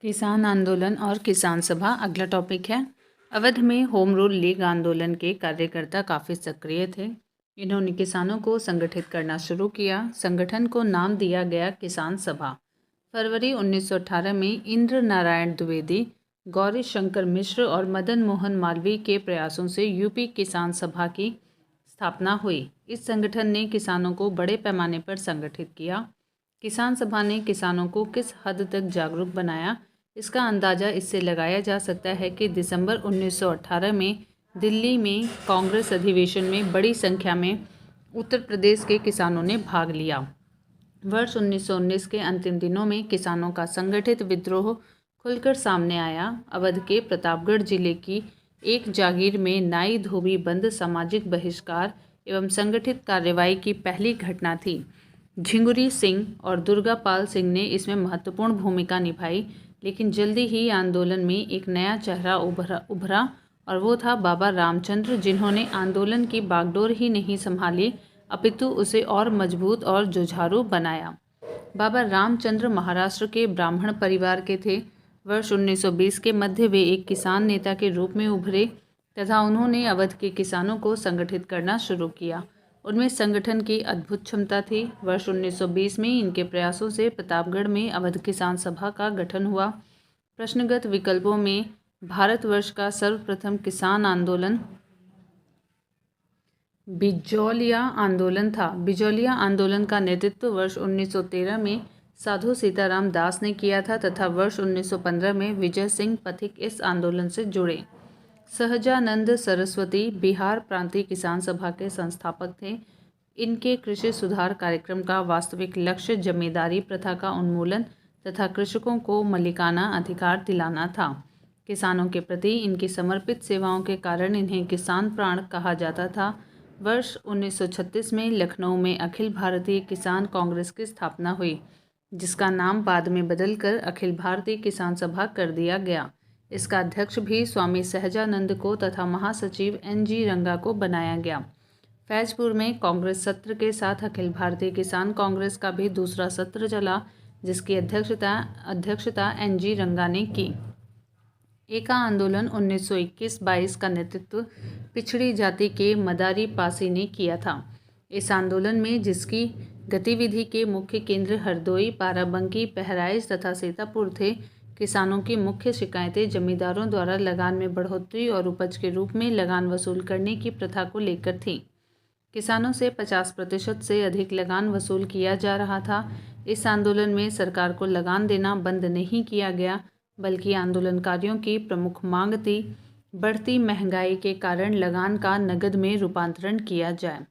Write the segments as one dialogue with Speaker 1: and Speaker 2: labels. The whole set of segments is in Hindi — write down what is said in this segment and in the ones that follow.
Speaker 1: किसान आंदोलन और किसान सभा अगला टॉपिक है। अवध में होम रूल लीग आंदोलन के कार्यकर्ता काफ़ी सक्रिय थे। इन्होंने किसानों को संगठित करना शुरू किया। संगठन को नाम दिया गया किसान सभा। फरवरी 1918 में इंद्र नारायण द्विवेदी, गौरी शंकर मिश्र और मदन मोहन मालवीय के प्रयासों से यूपी किसान सभा की स्थापना हुई। इस संगठन ने किसानों को बड़े पैमाने पर संगठित किया। किसान सभा ने किसानों को किस हद तक जागरूक बनाया, इसका अंदाज़ा इससे लगाया जा सकता है कि दिसंबर 1918 में दिल्ली में कांग्रेस अधिवेशन में बड़ी संख्या में उत्तर प्रदेश के किसानों ने भाग लिया। वर्ष 1919 के अंतिम दिनों में किसानों का संगठित विद्रोह खुलकर सामने आया। अवध के प्रतापगढ़ जिले की एक जागीर में नाई धोबी बंद सामाजिक बहिष्कार एवं संगठित कार्रवाई की पहली घटना थी। झिंगुरी सिंह और दुर्गापाल सिंह ने इसमें महत्वपूर्ण भूमिका निभाई, लेकिन जल्दी ही आंदोलन में एक नया चेहरा उभरा और वो था बाबा रामचंद्र, जिन्होंने आंदोलन की बागडोर ही नहीं संभाली अपितु उसे और मजबूत और जुझारू बनाया। बाबा रामचंद्र महाराष्ट्र के ब्राह्मण परिवार के थे। वर्ष 1920 के मध्य वे एक किसान नेता के रूप में उभरे तथा उन्होंने अवध के किसानों को संगठित करना शुरू किया। उनमें संगठन की अद्भुत क्षमता थी। वर्ष 1920 में इनके प्रयासों से प्रतापगढ़ में अवध किसान सभा का गठन हुआ। प्रश्नगत विकल्पों में भारतवर्ष का सर्वप्रथम किसान आंदोलन बिजौलिया आंदोलन था। बिजौलिया आंदोलन का नेतृत्व वर्ष 1913 में साधु सीताराम दास ने किया था तथा वर्ष 1915 में विजय सिंह पथिक इस आंदोलन से जुड़े। सहजानंद सरस्वती बिहार प्रांतीय किसान सभा के संस्थापक थे। इनके कृषि सुधार कार्यक्रम का वास्तविक लक्ष्य जमींदारी प्रथा का उन्मूलन तथा कृषकों को मलिकाना अधिकार दिलाना था। किसानों के प्रति इनकी समर्पित सेवाओं के कारण इन्हें किसान प्राण कहा जाता था। वर्ष 1936 में लखनऊ में अखिल भारतीय किसान कांग्रेस की स्थापना हुई, जिसका नाम बाद में बदलकर अखिल भारतीय किसान सभा कर दिया गया। इसका अध्यक्ष भी स्वामी सहजानंद को तथा महासचिव NG रंगा को बनाया गया। फैजपुर में कांग्रेस सत्र के साथ अखिल भारतीय किसान कांग्रेस का भी दूसरा सत्र चला, जिसकी अध्यक्षता NG रंगा ने की। एका आंदोलन 1921-22 का नेतृत्व पिछड़ी जाति के मदारी पासी ने किया था। इस आंदोलन में, जिसकी गतिविधि के मुख्य केंद्र हरदोई, बाराबंकी, बहराइच तथा सीतापुर थे, किसानों की मुख्य शिकायतें जमींदारों द्वारा लगान में बढ़ोतरी और उपज के रूप में लगान वसूल करने की प्रथा को लेकर थी। किसानों से 50% से अधिक लगान वसूल किया जा रहा था। इस आंदोलन में सरकार को लगान देना बंद नहीं किया गया, बल्कि आंदोलनकारियों की प्रमुख मांग थी बढ़ती महंगाई के कारण लगान का नकद में रूपांतरण किया जाए।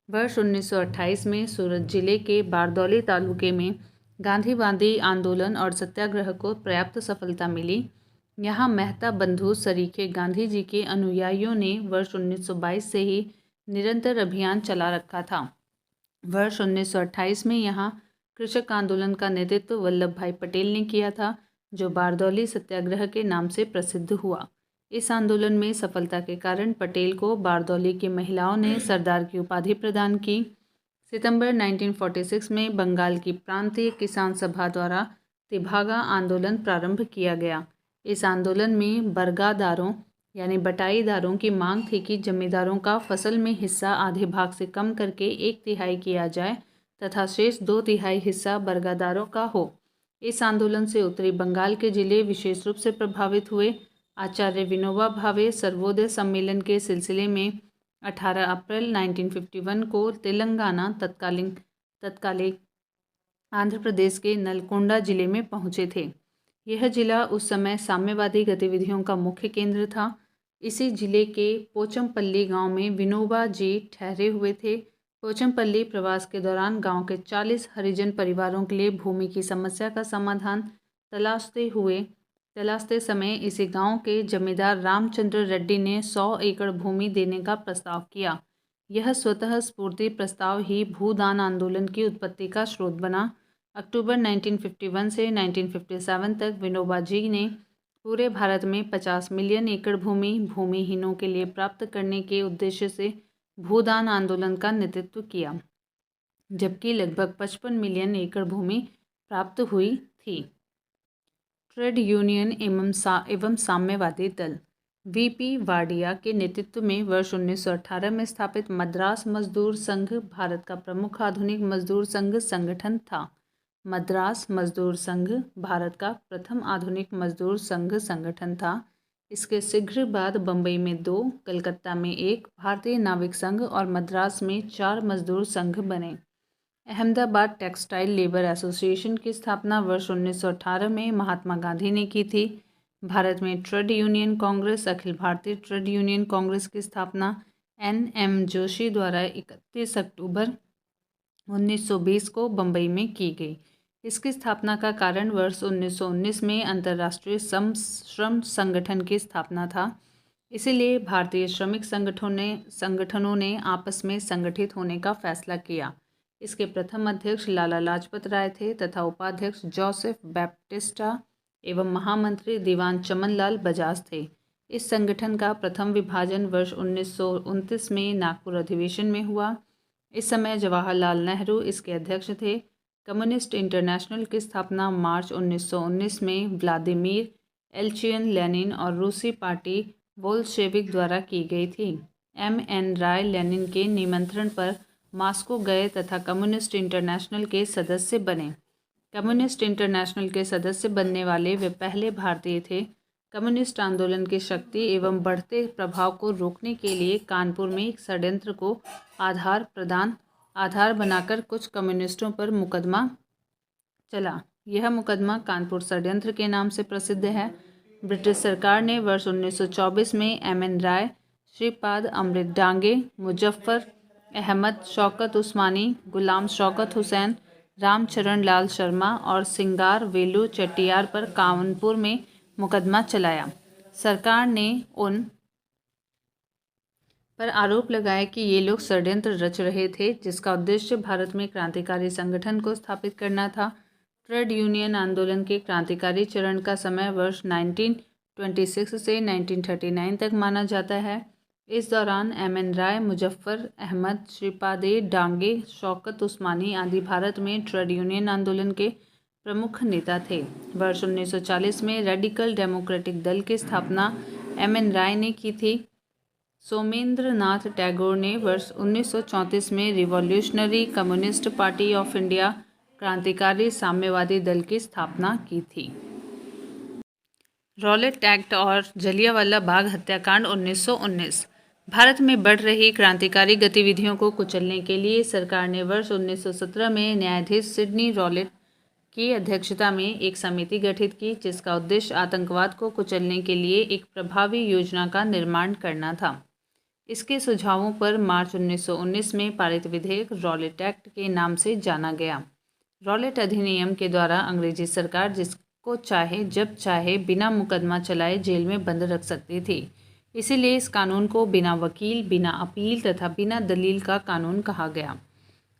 Speaker 1: वर्ष 1928 में सूरत जिले के बारदौली तालुके में गांधीवादी आंदोलन और सत्याग्रह को पर्याप्त सफलता मिली। यहाँ मेहता बंधु सरीखे गांधी जी के अनुयायियों ने वर्ष 1922 से ही निरंतर अभियान चला रखा था। वर्ष 1928 में यहाँ कृषक आंदोलन का नेतृत्व वल्लभ भाई पटेल ने किया था, जो बारदौली सत्याग्रह के नाम से प्रसिद्ध हुआ। इस आंदोलन में सफलता के कारण पटेल को बारदौली की महिलाओं ने सरदार की उपाधि प्रदान की। सितंबर 1946 में बंगाल की प्रांतीय किसान सभा द्वारा तिभागा आंदोलन प्रारंभ किया गया। इस आंदोलन में बरगादारों यानी बटाईदारों की मांग थी कि जमींदारों का फसल में हिस्सा आधे भाग से कम करके 1/3 किया जाए तथा शेष 2/3 हिस्सा बरगादारों का हो। इस आंदोलन से उत्तरी बंगाल के जिले विशेष रूप से प्रभावित हुए। आचार्य विनोबा भावे सर्वोदय सम्मेलन के सिलसिले में 18 अप्रैल 1951 को तेलंगाना तत्कालिक आंध्र प्रदेश के नलगोंडा जिले में पहुंचे थे। यह जिला उस समय साम्यवादी गतिविधियों का मुख्य केंद्र था। इसी जिले के पोचमपल्ली गांव में विनोबा जी ठहरे हुए थे। पोचमपल्ली प्रवास के दौरान गांव के 40 हरिजन परिवारों के लिए भूमि की समस्या का समाधान तलाशते समय इसी गांव के जमींदार रामचंद्र रेड्डी ने 100 एकड़ भूमि देने का प्रस्ताव किया। यह स्वतः स्फूर्ति प्रस्ताव ही भूदान आंदोलन की उत्पत्ति का स्रोत बना। अक्टूबर 1951 से 1957 तक विनोबा जी ने पूरे भारत में 50 मिलियन एकड़ भूमि भूमिहीनों के लिए प्राप्त करने के उद्देश्य से भूदान आंदोलन का नेतृत्व किया, जबकि लगभग 55 मिलियन एकड़ भूमि प्राप्त हुई थी। ट्रेड यूनियन एवं साम्यवादी दल वीपी वाडिया के नेतृत्व में वर्ष 1918 में स्थापित मद्रास मजदूर संघ भारत का प्रमुख आधुनिक मजदूर संघ संगठन था। मद्रास मजदूर संघ भारत का प्रथम आधुनिक मजदूर संघ संगठन था। इसके शीघ्र बाद बम्बई में 2, कलकत्ता में 1 भारतीय नाविक संघ और मद्रास में 4 मजदूर संघ बने। अहमदाबाद टेक्सटाइल लेबर एसोसिएशन की स्थापना वर्ष 1918 में महात्मा गांधी ने की थी। भारत में trade union Congress Akhil Bharatiya trade union Congress की स्थापना NM जोशी द्वारा 31 अक्टूबर 1920 को बम्बई में की गई। इसकी स्थापना का कारण वर्ष 1919 में अंतर्राष्ट्रीय श्रम संगठन की स्थापना था। इसीलिए भारतीय श्रमिक संगठनों ने आपस में संगठित होने का फैसला किया। इसके प्रथम अध्यक्ष लाला लाजपत राय थे तथा उपाध्यक्ष जोसेफ बैप्टिस्टा एवं महामंत्री दीवान चमनलाल बजाज थे। इस संगठन का प्रथम विभाजन वर्ष 1929 में नागपुर अधिवेशन में हुआ। इस समय जवाहरलाल नेहरू इसके अध्यक्ष थे। कम्युनिस्ट इंटरनेशनल की स्थापना मार्च 1919 में व्लादिमीर एल्चियन लेनिन और रूसी पार्टी बोल्शेविक द्वारा की गई थी। MN राय लेनिन के निमंत्रण पर मॉस्को गए तथा कम्युनिस्ट इंटरनेशनल के सदस्य बने। कम्युनिस्ट इंटरनेशनल के सदस्य बनने वाले वे पहले भारतीय थे। कम्युनिस्ट आंदोलन की शक्ति एवं बढ़ते प्रभाव को रोकने के लिए कानपुर में एक षड्यंत्र को आधार बनाकर कुछ कम्युनिस्टों पर मुकदमा चला। यह मुकदमा कानपुर षड्यंत्र के नाम से प्रसिद्ध है। ब्रिटिश सरकार ने वर्ष 1924 में MN राय, श्रीपाद अमृत डांगे, मुजफ्फर अहमद, शौकत उस्मानी, गुलाम शौकत हुसैन, रामचरण लाल शर्मा और सिंगार वेलू चेट्टियार पर कानपुर में मुकदमा चलाया। सरकार ने उन पर आरोप लगाया कि ये लोग षड्यंत्र रच रहे थे जिसका उद्देश्य भारत में क्रांतिकारी संगठन को स्थापित करना था। ट्रेड यूनियन आंदोलन के क्रांतिकारी चरण का समय वर्ष 1926 से 1939 तक माना जाता है। इस दौरान MN राय, मुजफ्फर अहमद, श्रीपादे डांगे, शौकत उस्मानी आदि भारत में ट्रेड यूनियन आंदोलन के प्रमुख नेता थे। वर्ष 1940 में रेडिकल डेमोक्रेटिक दल की स्थापना MN राय ने की थी। सोमेंद्र नाथ टैगोर ने वर्ष 1934 में revolutionary communist party of India क्रांतिकारी साम्यवादी दल की स्थापना की थी। रॉलेट एक्ट और जलियांवाला बाग हत्याकांड 1919। भारत में बढ़ रही क्रांतिकारी गतिविधियों को कुचलने के लिए सरकार ने वर्ष 1917 में न्यायाधीश सिडनी रॉलेट की अध्यक्षता में एक समिति गठित की जिसका उद्देश्य आतंकवाद को कुचलने के लिए एक प्रभावी योजना का निर्माण करना था। इसके सुझावों पर मार्च 1919 में पारित विधेयक रॉलेट एक्ट के नाम से जाना गया। रॉलेट अधिनियम के द्वारा अंग्रेजी सरकार जिसको चाहे जब चाहे बिना मुकदमा चलाए जेल में बंद रख सकती थी। इसीलिए इस कानून को बिना वकील, बिना अपील तथा बिना दलील का कानून कहा गया।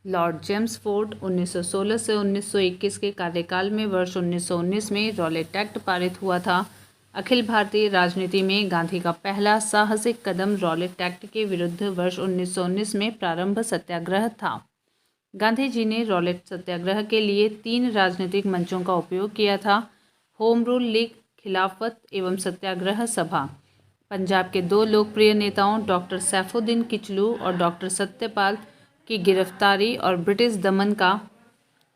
Speaker 1: लॉर्ड जेम्स फोर्ड 1916 से 1921 के कार्यकाल में वर्ष 1919 में रॉलेट एक्ट पारित हुआ था। अखिल भारतीय राजनीति में गांधी का पहला साहसिक कदम रॉलेट एक्ट के विरुद्ध वर्ष 1919 में प्रारंभ सत्याग्रह था। गांधी जी ने रॉलेट सत्याग्रह के लिए 3 राजनीतिक मंचों का उपयोग किया था: होम रूल लीग, खिलाफत एवं सत्याग्रह सभा। पंजाब के 2 लोकप्रिय नेताओं डॉक्टर सैफुद्दीन किचलू और डॉक्टर सत्यपाल की गिरफ्तारी और ब्रिटिश दमन का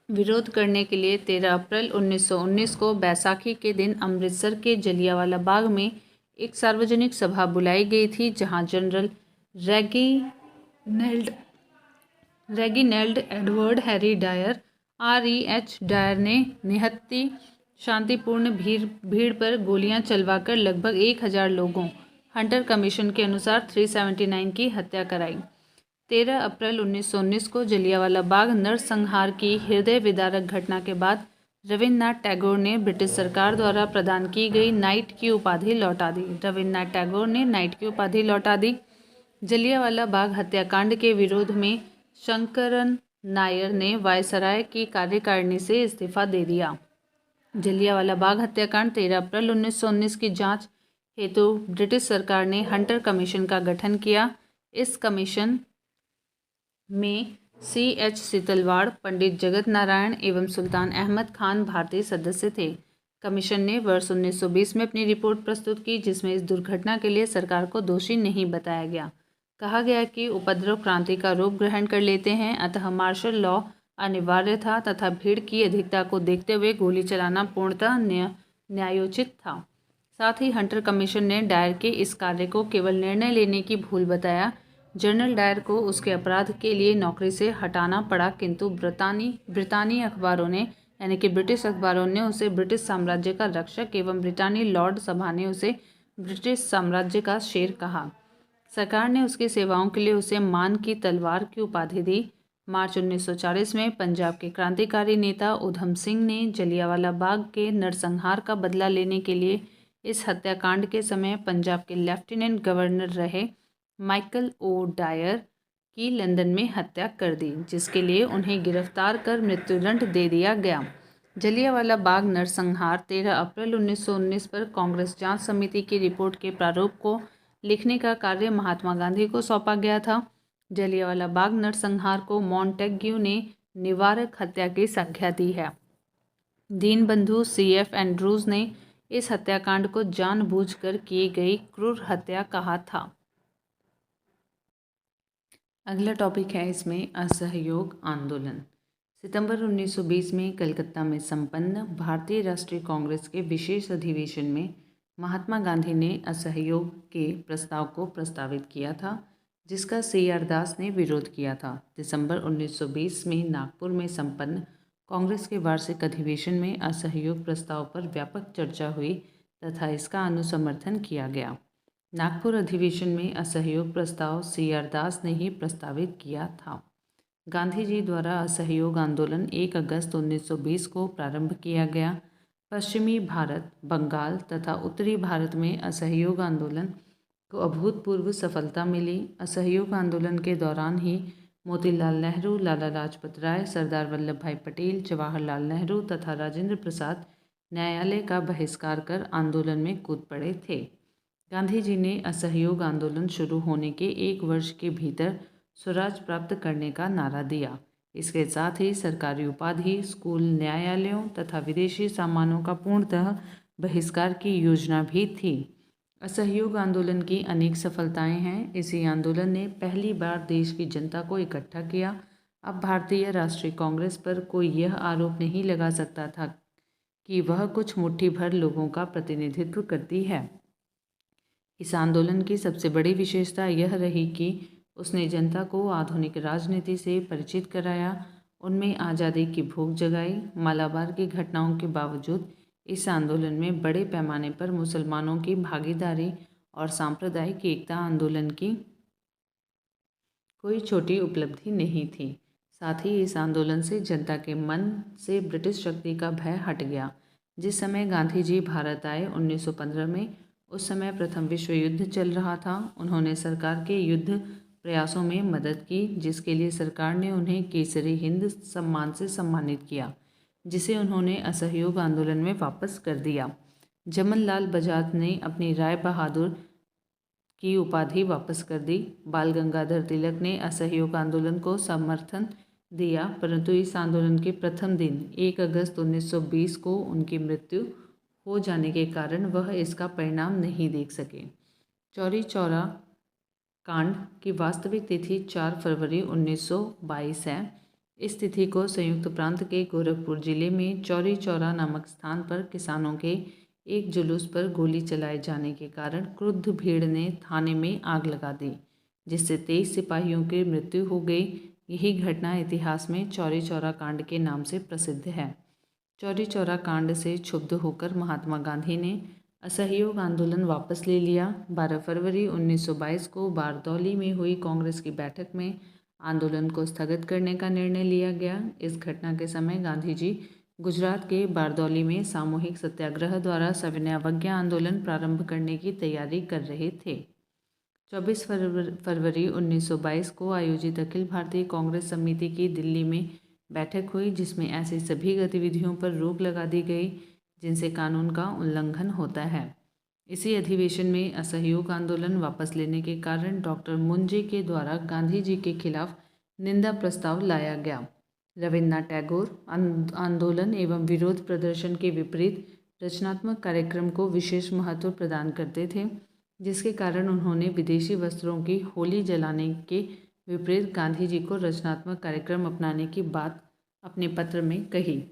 Speaker 1: विरोध करने के लिए 13 अप्रैल 1919 को बैसाखी के दिन अमृतसर के जलियांवाला बाग में एक सार्वजनिक सभा बुलाई गई थी जहां general Reginald Edward Harry Dyer REH Dyer ने निहत्थी शांतिपूर्ण भीड़ पर गोलियां चलवाकर लगभग 1000 लोगों, हंटर कमीशन के अनुसार 379 की हत्या कराई। 13 अप्रैल 1919 को जलियांवाला बाग नरसंहार की हृदय विदारक घटना के बाद रविन्द्रनाथ टैगोर ने ब्रिटिश सरकार द्वारा प्रदान की गई नाइट की उपाधि लौटा दी। रविन्द्रनाथ टैगोर ने नाइट की उपाधि लौटा दी। जलियांवाला बाग हत्याकांड के विरोध में शंकरन नायर ने वायसराय की कार्यकारिणी से इस्तीफा दे दिया। जलियांवाला बाग हत्याकांड 13 अप्रैल 1919 की जांच हेतु ब्रिटिश सरकार ने हंटर कमीशन का गठन किया। इस कमीशन में CH सीतलवाड़, पंडित जगत नारायण एवं सुल्तान अहमद खान भारतीय सदस्य थे। कमीशन ने वर्ष 1920 में अपनी रिपोर्ट प्रस्तुत की, जिसमें इस दुर्घटना के लिए सरकार को दोषी नहीं बताया गया। कहा गया कि उपद्रव क्रांति का रूप ग्रहण कर लेते हैं, अतः मार्शल लॉ अनिवार्य था तथा भीड़ की अधिकता को देखते हुए गोली चलाना पूर्णतः न्यायोचित था। साथ ही हंटर कमीशन ने डायर के इस कार्य को केवल निर्णय लेने की भूल बताया। जनरल डायर को उसके अपराध के लिए नौकरी से हटाना पड़ा, किंतु ब्रितानी अखबारों ने यानी कि ब्रिटिश अखबारों ने उसे ब्रिटिश साम्राज्य का रक्षक एवं ब्रिटानी लॉर्ड सभा ने उसे ब्रिटिश साम्राज्य का शेर कहा। सरकार ने उसकी सेवाओं के लिए उसे मान की तलवार की उपाधि दी। मार्च 1940 में पंजाब के क्रांतिकारी नेता उधम सिंह ने जलियांवाला बाग के नरसंहार का बदला लेने के लिए इस हत्याकांड के समय पंजाब के लेफ्टिनेंट गवर्नर रहे माइकल ओ डायर की लंदन में हत्या कर दी, जिसके लिए उन्हें गिरफ्तार कर मृत्युदंड दे दिया गया। जलियांवाला बाग नरसंहार 13 अप्रैल 1919 पर कांग्रेस जांच समिति की रिपोर्ट के प्रारूप को लिखने का कार्य महात्मा गांधी को सौंपा गया था। जलियांवाला बाग नरसंहार को मॉन्टेग्यू ने निवारक हत्या की संज्ञा दी है। दीनबंधु CF एंड्रूज ने इस हत्याकांड को जानबूझकर की गई क्रूर हत्या कहा था। अगला टॉपिक है इसमें असहयोग आंदोलन। सितंबर 1920 में कलकत्ता में संपन्न भारतीय राष्ट्रीय कांग्रेस के विशेष अधिवेशन में महात्मा गांधी ने असहयोग के प्रस्ताव को प्रस्तावित किया था, जिसका CR दास ने विरोध किया था। दिसंबर 1920 में नागपुर में संपन्न कांग्रेस के वार्षिक अधिवेशन में असहयोग प्रस्ताव पर व्यापक चर्चा हुई तथा इसका अनुसमर्थन किया गया। नागपुर अधिवेशन में असहयोग प्रस्ताव CR दास ने ही प्रस्तावित किया था। गांधी जी द्वारा असहयोग आंदोलन 1 अगस्त 1920 को प्रारंभ किया गया। पश्चिमी भारत, बंगाल तथा उत्तरी भारत में असहयोग आंदोलन को अभूतपूर्व सफलता मिली। असहयोग आंदोलन के दौरान ही मोतीलाल नेहरू, लाला लाजपत राय, सरदार वल्लभ भाई पटेल, जवाहरलाल नेहरू तथा राजेंद्र प्रसाद न्यायालय का बहिष्कार कर आंदोलन में कूद पड़े थे। गांधी जी ने असहयोग आंदोलन शुरू होने के 1 वर्ष के भीतर स्वराज प्राप्त करने का नारा दिया। इसके साथ ही सरकारी उपाधि, स्कूल, न्यायालयों तथा विदेशी सामानों का पूर्णतः बहिष्कार की योजना भी थी। असहयोग आंदोलन की अनेक सफलताएं हैं। इसी आंदोलन ने पहली बार देश की जनता को इकट्ठा किया। अब भारतीय राष्ट्रीय कांग्रेस पर कोई यह आरोप नहीं लगा सकता था कि वह कुछ मुट्ठी भर लोगों का प्रतिनिधित्व करती है। इस आंदोलन की सबसे बड़ी विशेषता यह रही कि उसने जनता को आधुनिक राजनीति से परिचित कराया, उनमें आज़ादी की भूख जगाई। मालाबार की घटनाओं के बावजूद इस आंदोलन में बड़े पैमाने पर मुसलमानों की भागीदारी और सांप्रदायिक एकता आंदोलन की कोई छोटी उपलब्धि नहीं थी। साथ ही इस आंदोलन से जनता के मन से ब्रिटिश शक्ति का भय हट गया। जिस समय गांधी जी भारत आए 1915 में, उस समय प्रथम विश्व युद्ध चल रहा था। उन्होंने सरकार के युद्ध प्रयासों में मदद की, जिसके लिए सरकार ने उन्हें केसरी हिंद सम्मान से सम्मानित किया, जिसे उन्होंने असहयोग आंदोलन में वापस कर दिया। जमनलाल बजाज ने अपनी राय बहादुर की उपाधि वापस कर दी। बाल गंगाधर तिलक ने असहयोग आंदोलन को समर्थन दिया, परंतु इस आंदोलन के प्रथम दिन 1 अगस्त 1920 को उनकी मृत्यु हो जाने के कारण वह इसका परिणाम नहीं देख सके। चौरी चौरा कांड की वास्तविक तिथि 4 फरवरी 1922 है। इस तिथि को संयुक्त प्रांत के गोरखपुर जिले में चौरी चौरा नामक स्थान पर किसानों के एक जुलूस पर गोली चलाए जाने के कारण क्रुद्ध भीड़ ने थाने में आग लगा दी, जिससे 23 सिपाहियों की मृत्यु हो गई। यही घटना इतिहास में चौरी चौरा कांड के नाम से प्रसिद्ध है। चौरी चौरा कांड से क्षुब्ध होकर महात्मा गांधी ने असहयोग आंदोलन वापस ले लिया। 12 फरवरी 1922 को बारदौली में हुई कांग्रेस की बैठक में आंदोलन को स्थगित करने का निर्णय लिया गया। इस घटना के समय गांधी जी गुजरात के बारदौली में सामूहिक सत्याग्रह द्वारा सविनय अवज्ञा आंदोलन प्रारंभ करने की तैयारी कर रहे थे। 24 फरवरी 1922 को आयोजित अखिल भारतीय कांग्रेस समिति की दिल्ली में बैठक हुई, जिसमें ऐसी सभी गतिविधियों पर रोक लगा दी गई जिनसे कानून का उल्लंघन होता है। इसी अधिवेशन में असहयोग आंदोलन वापस लेने के कारण डॉक्टर मुंजे के द्वारा गांधी जी के खिलाफ निंदा प्रस्ताव लाया गया। रविन्द्रनाथ टैगोर आंदोलन एवं विरोध प्रदर्शन के विपरीत रचनात्मक कार्यक्रम को विशेष महत्व प्रदान करते थे, जिसके कारण उन्होंने विदेशी वस्त्रों की होली जलाने के विपरीत गांधी जी को रचनात्मक कार्यक्रम अपनाने की बात अपने पत्र में कही।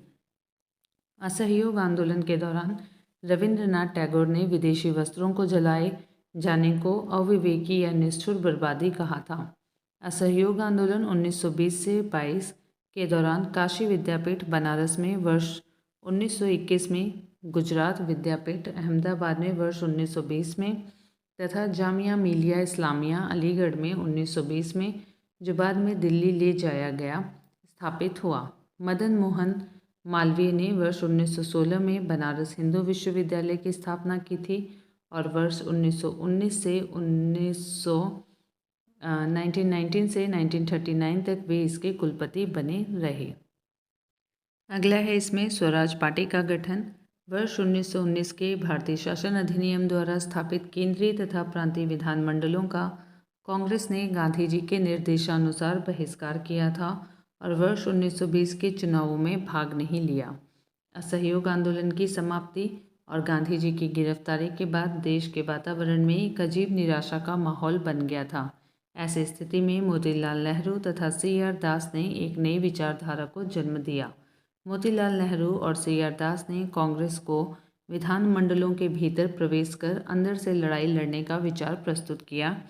Speaker 1: असहयोग आंदोलन के दौरान रविंद्रनाथ टैगोर ने विदेशी वस्त्रों को जलाए जाने को अविवेकी या निष्ठुर बर्बादी कहा था। असहयोग आंदोलन 1920 से 22 के दौरान काशी विद्यापीठ बनारस में वर्ष 1921 में, गुजरात विद्यापीठ अहमदाबाद में वर्ष 1920 में तथा जामिया मिलिया इस्लामिया अलीगढ़ में 1920 में, जो बाद में दिल्ली ले जाया गया, स्थापित हुआ। मदन मोहन मालवीय ने वर्ष 1916 में बनारस हिंदू विश्वविद्यालय की स्थापना की थी और वर्ष 1919 से 1919 से 1939 तक वे इसके कुलपति बने रहे। अगला है इसमें स्वराज पार्टी का गठन। वर्ष 1919 के भारतीय शासन अधिनियम द्वारा स्थापित केंद्रीय तथा प्रांतीय विधानमंडलों का कांग्रेस ने गांधी जी के निर्देशानुसार बहिष्कार किया था और वर्ष 1920 के चुनावों में भाग नहीं लिया। असहयोग आंदोलन की समाप्ति और गांधी जी की गिरफ्तारी के बाद देश के वातावरण में एक अजीब निराशा का माहौल बन गया था। ऐसी स्थिति में मोतीलाल नेहरू तथा CR दास ने एक नई विचारधारा को जन्म दिया। मोतीलाल नेहरू और CR दास ने कांग्रेस को विधानमंडलों के भीतर प्रवेश कर अंदर से लड़ाई लड़ने का विचार प्रस्तुत किया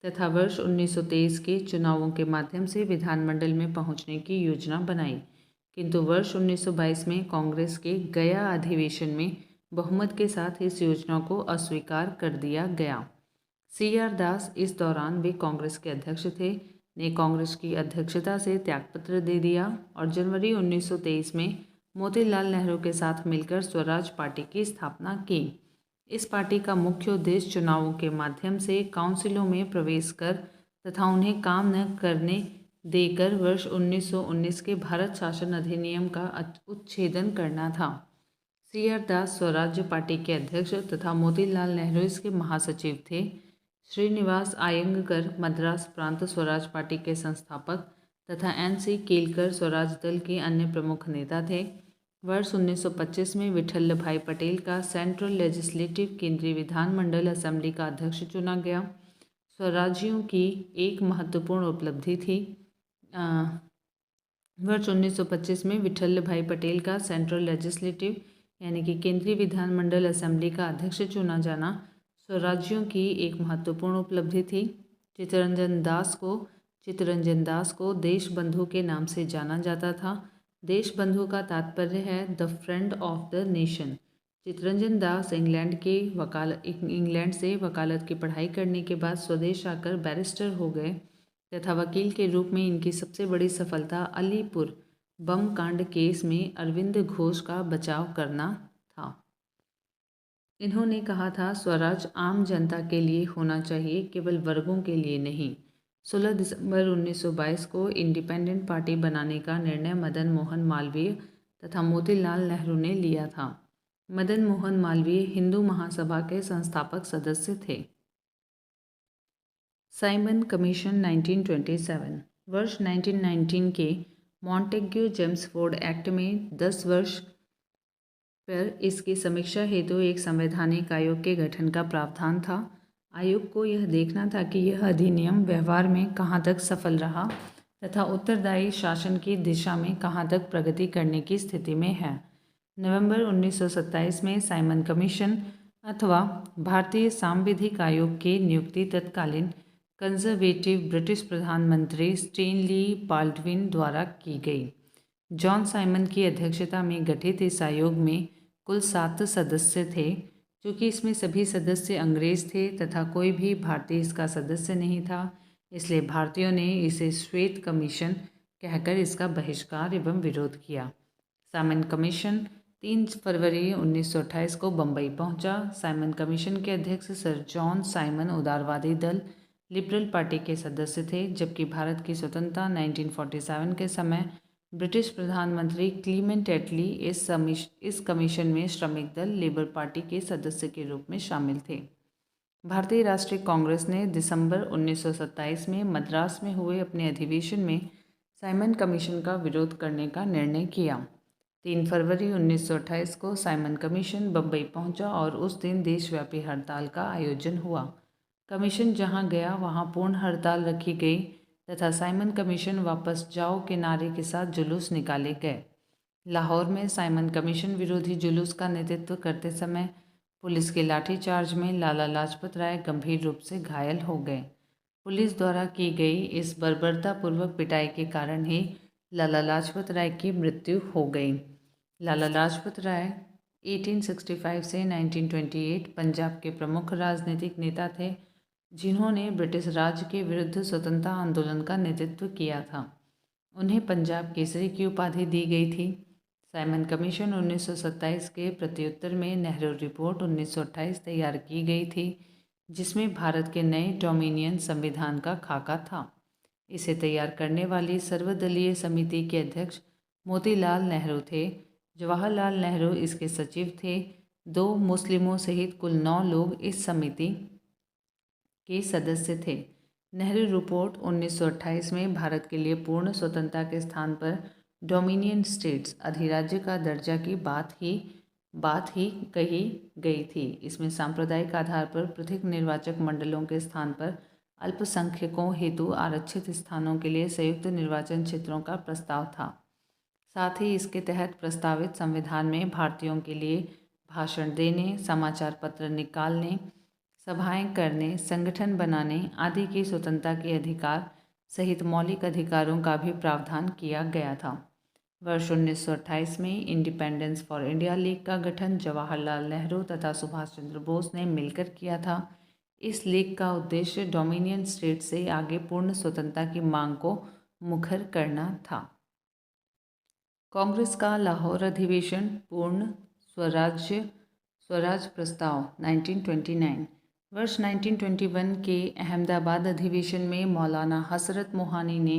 Speaker 1: तथा वर्ष 1923 के चुनावों के माध्यम से विधानमंडल में पहुंचने की योजना बनाई, किंतु वर्ष 1922 में कांग्रेस के गया अधिवेशन में बहुमत के साथ इस योजना को अस्वीकार कर दिया गया। CR दास, इस दौरान वे कांग्रेस के अध्यक्ष थे, ने कांग्रेस की अध्यक्षता से त्यागपत्र दे दिया और जनवरी 1923 में मोतीलाल नेहरू के साथ मिलकर स्वराज पार्टी की स्थापना की। इस पार्टी का मुख्य उद्देश्य चुनावों के माध्यम से काउंसिलों में प्रवेश कर तथा उन्हें काम न करने देकर वर्ष 1919 के भारत शासन अधिनियम का उच्छेदन करना था। CR दास स्वराज्य पार्टी के अध्यक्ष तथा मोतीलाल नेहरू इसके महासचिव थे। श्रीनिवास अयंगकर मद्रास प्रांत स्वराज पार्टी के संस्थापक तथा NC केलकर स्वराज दल के अन्य प्रमुख नेता थे। वर्ष 1925 में विठल भाई पटेल का सेंट्रल लेजिस्लेटिव केंद्रीय विधानमंडल असेंबली का अध्यक्ष चुना गया। स्वराजियों की एक महत्वपूर्ण उपलब्धि थी। वर्ष 1925 में विठल भाई पटेल का सेंट्रल लेजिस्लेटिव यानी कि केंद्रीय विधानमंडल असेंबली का अध्यक्ष चुना जाना स्वराज्यों की एक महत्वपूर्ण उपलब्धि थी। चित्तरंजन दास को देशबंधु के नाम से जाना जाता था। देशबंधु का तात्पर्य है the friend of the nation. Chittaranjan Das England से वकालत की पढ़ाई करने के बाद स्वदेश आकर बैरिस्टर हो गए तथा वकील के रूप में इनकी सबसे बड़ी सफलता अलीपुर बम कांड केस में अरविंद घोष का बचाव करना था। इन्होंने कहा था, स्वराज आम जनता के लिए होना चाहिए, केवल वर्गों के लिए नहीं। 16 दिसंबर 1922 को इंडिपेंडेंट पार्टी बनाने का निर्णय मदन मोहन मालवीय तथा मोतीलाल नेहरू ने लिया था। मदन मोहन मालवीय हिंदू महासभा के संस्थापक सदस्य थे। Simon commission 1927। वर्ष 1919 के मॉन्टेग्यू जेम्सफोर्ड एक्ट में 10 वर्ष पर इसकी समीक्षा हेतु एक संवैधानिक आयोग के गठन का प्रावधान था। आयोग को यह देखना था कि यह अधिनियम व्यवहार में कहाँ तक सफल रहा तथा उत्तरदायी शासन की दिशा में कहाँ तक प्रगति करने की स्थिति में है। नवंबर 1927 में साइमन कमीशन अथवा भारतीय सांविधिक आयोग की नियुक्ति तत्कालीन कंजर्वेटिव ब्रिटिश प्रधानमंत्री स्टेनली बाल्डविन द्वारा की गई। जॉन साइमन की अध्यक्षता में गठित इस आयोग में कुल 7 सदस्य थे। चूँकि इसमें सभी सदस्य अंग्रेज थे तथा कोई भी भारतीय इसका सदस्य नहीं था, इसलिए भारतीयों ने इसे श्वेत कमीशन कहकर इसका बहिष्कार एवं विरोध किया। साइमन कमीशन 3 फरवरी 1928 को बम्बई पहुंचा। साइमन कमीशन के अध्यक्ष सर जॉन साइमन उदारवादी दल लिबरल पार्टी के सदस्य थे, जबकि भारत की स्वतंत्रता 1947 के समय ब्रिटिश प्रधानमंत्री क्लीमेंट एटली इस कमीशन में श्रमिक दल लेबर पार्टी के सदस्य के रूप में शामिल थे। भारतीय राष्ट्रीय कांग्रेस ने दिसंबर 1927 में मद्रास में हुए अपने अधिवेशन में साइमन कमीशन का विरोध करने का निर्णय किया। 3 फरवरी 1928 को साइमन कमीशन बम्बई पहुंचा और उस दिन देशव्यापी हड़ताल का आयोजन हुआ। कमीशन जहां गया वहां पूर्ण हड़ताल रखी गई तथा साइमन कमीशन वापस जाओ के नारे के साथ जुलूस निकाले गए। लाहौर में साइमन कमीशन विरोधी जुलूस का नेतृत्व करते समय पुलिस के लाठीचार्ज में लाला लाजपत राय गंभीर रूप से घायल हो गए। पुलिस द्वारा की गई इस बर्बरतापूर्वक पिटाई के कारण ही लाला लाजपत राय की मृत्यु हो गई। लाला लाजपत राय 1865 से 1928 पंजाब के प्रमुख राजनीतिक नेता थे, जिन्होंने ब्रिटिश राज के विरुद्ध स्वतंत्रता आंदोलन का नेतृत्व किया था। उन्हें पंजाब केसरी की उपाधि दी गई थी। साइमन कमीशन 1927 के प्रत्युत्तर में नेहरू रिपोर्ट 1928 तैयार की गई थी, जिसमें भारत के नए डोमिनियन संविधान का खाका था। इसे तैयार करने वाली सर्वदलीय समिति के अध्यक्ष मोतीलाल नेहरू थे। जवाहरलाल नेहरू इसके सचिव थे। 2 मुस्लिमों सहित कुल 9 लोग इस समिति के सदस्य थे। नेहरू रिपोर्ट 1928 में भारत के लिए पूर्ण स्वतंत्रता के स्थान पर डोमिनियन स्टेट्स अधिराज्य का दर्जा की बात ही कही गई थी। इसमें सांप्रदायिक आधार पर पृथक निर्वाचक मंडलों के स्थान पर अल्पसंख्यकों हेतु आरक्षित स्थानों के लिए संयुक्त निर्वाचन क्षेत्रों का प्रस्ताव था। साथ ही इसके तहत प्रस्तावित संविधान में भारतीयों के लिए भाषण देने, समाचार पत्र निकालने, सभाएं करने, संगठन बनाने आदि की स्वतंत्रता के अधिकार सहित मौलिक अधिकारों का भी प्रावधान किया गया था। वर्ष 1928 में इंडिपेंडेंस फॉर इंडिया लीग का गठन जवाहरलाल नेहरू तथा सुभाष चंद्र बोस ने मिलकर किया था। इस लीग का उद्देश्य डोमिनियन स्टेट से आगे पूर्ण स्वतंत्रता की मांग को मुखर करना था। कांग्रेस का लाहौर अधिवेशन पूर्ण स्वराज प्रस्ताव 1929। वर्ष 1921 के अहमदाबाद अधिवेशन में मौलाना हसरत मोहानी ने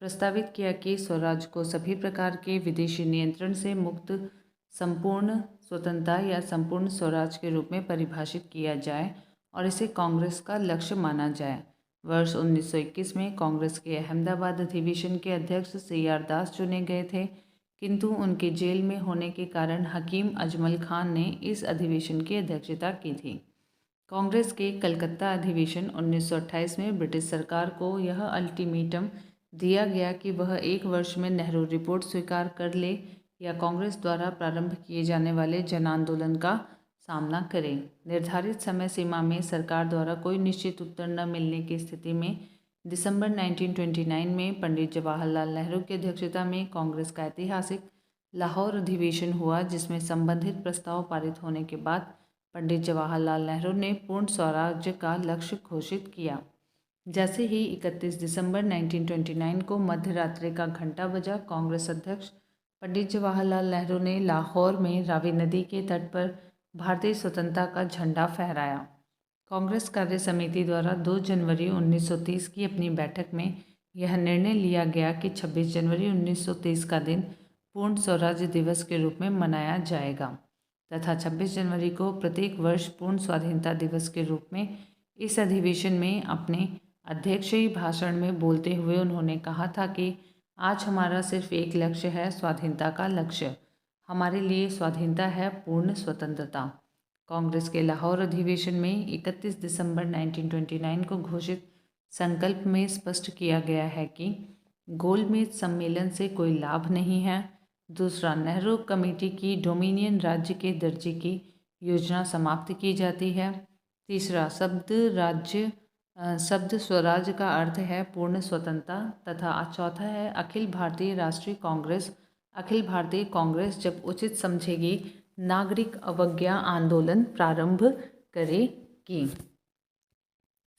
Speaker 1: प्रस्तावित किया कि स्वराज को सभी प्रकार के विदेशी नियंत्रण से मुक्त संपूर्ण स्वतंत्रता या संपूर्ण स्वराज के रूप में परिभाषित किया जाए और इसे कांग्रेस का लक्ष्य माना जाए। वर्ष 1921 में कांग्रेस के अहमदाबाद अधिवेशन के अध्यक्ष CR दास चुने गए थे, किंतु उनके जेल में होने के कारण हकीम अजमल खान ने इस अधिवेशन की अध्यक्षता की थी। कांग्रेस के कलकत्ता अधिवेशन 1928 में ब्रिटिश सरकार को यह अल्टीमेटम दिया गया कि वह 1 वर्ष में नेहरू रिपोर्ट स्वीकार कर ले या कांग्रेस द्वारा प्रारंभ किए जाने वाले जन आंदोलन का सामना करे। निर्धारित समय सीमा में सरकार द्वारा कोई निश्चित उत्तर न मिलने की स्थिति में दिसंबर 1929 में पंडित जवाहरलाल नेहरू की अध्यक्षता में कांग्रेस का ऐतिहासिक लाहौर अधिवेशन हुआ, जिसमें संबंधित प्रस्ताव पारित होने के बाद पंडित जवाहरलाल नेहरू ने पूर्ण स्वराज्य का लक्ष्य घोषित किया। जैसे ही 31 दिसंबर 1929 को मध्य रात्रि का घंटा बजा, कांग्रेस अध्यक्ष पंडित जवाहरलाल नेहरू ने लाहौर में रावी नदी के तट पर भारतीय स्वतंत्रता का झंडा फहराया। कांग्रेस कार्य समिति द्वारा 2 जनवरी 1930 की अपनी बैठक में यह निर्णय लिया गया कि 26 जनवरी 1930 का दिन पूर्ण स्वराज्य दिवस के रूप में मनाया जाएगा तथा 26 जनवरी को प्रत्येक वर्ष पूर्ण स्वाधीनता दिवस के रूप में। इस अधिवेशन में अपने अध्यक्षीय भाषण में बोलते हुए उन्होंने कहा था कि आज हमारा सिर्फ एक लक्ष्य है, स्वाधीनता का लक्ष्य। हमारे लिए स्वाधीनता है पूर्ण स्वतंत्रता। कांग्रेस के लाहौर अधिवेशन में 31 दिसंबर 1929 को घोषित संकल्प में स्पष्ट किया गया है कि गोलमेज सम्मेलन से कोई लाभ नहीं है। दूसरा, नेहरू कमेटी की डोमिनियन राज्य के दर्जे की योजना समाप्त की जाती है। तीसरा, शब्द स्वराज का अर्थ है पूर्ण स्वतंत्रता तथा चौथा है अखिल भारतीय राष्ट्रीय कांग्रेस। अखिल भारतीय कांग्रेस जब उचित समझेगी नागरिक अवज्ञा आंदोलन प्रारंभ करेगी।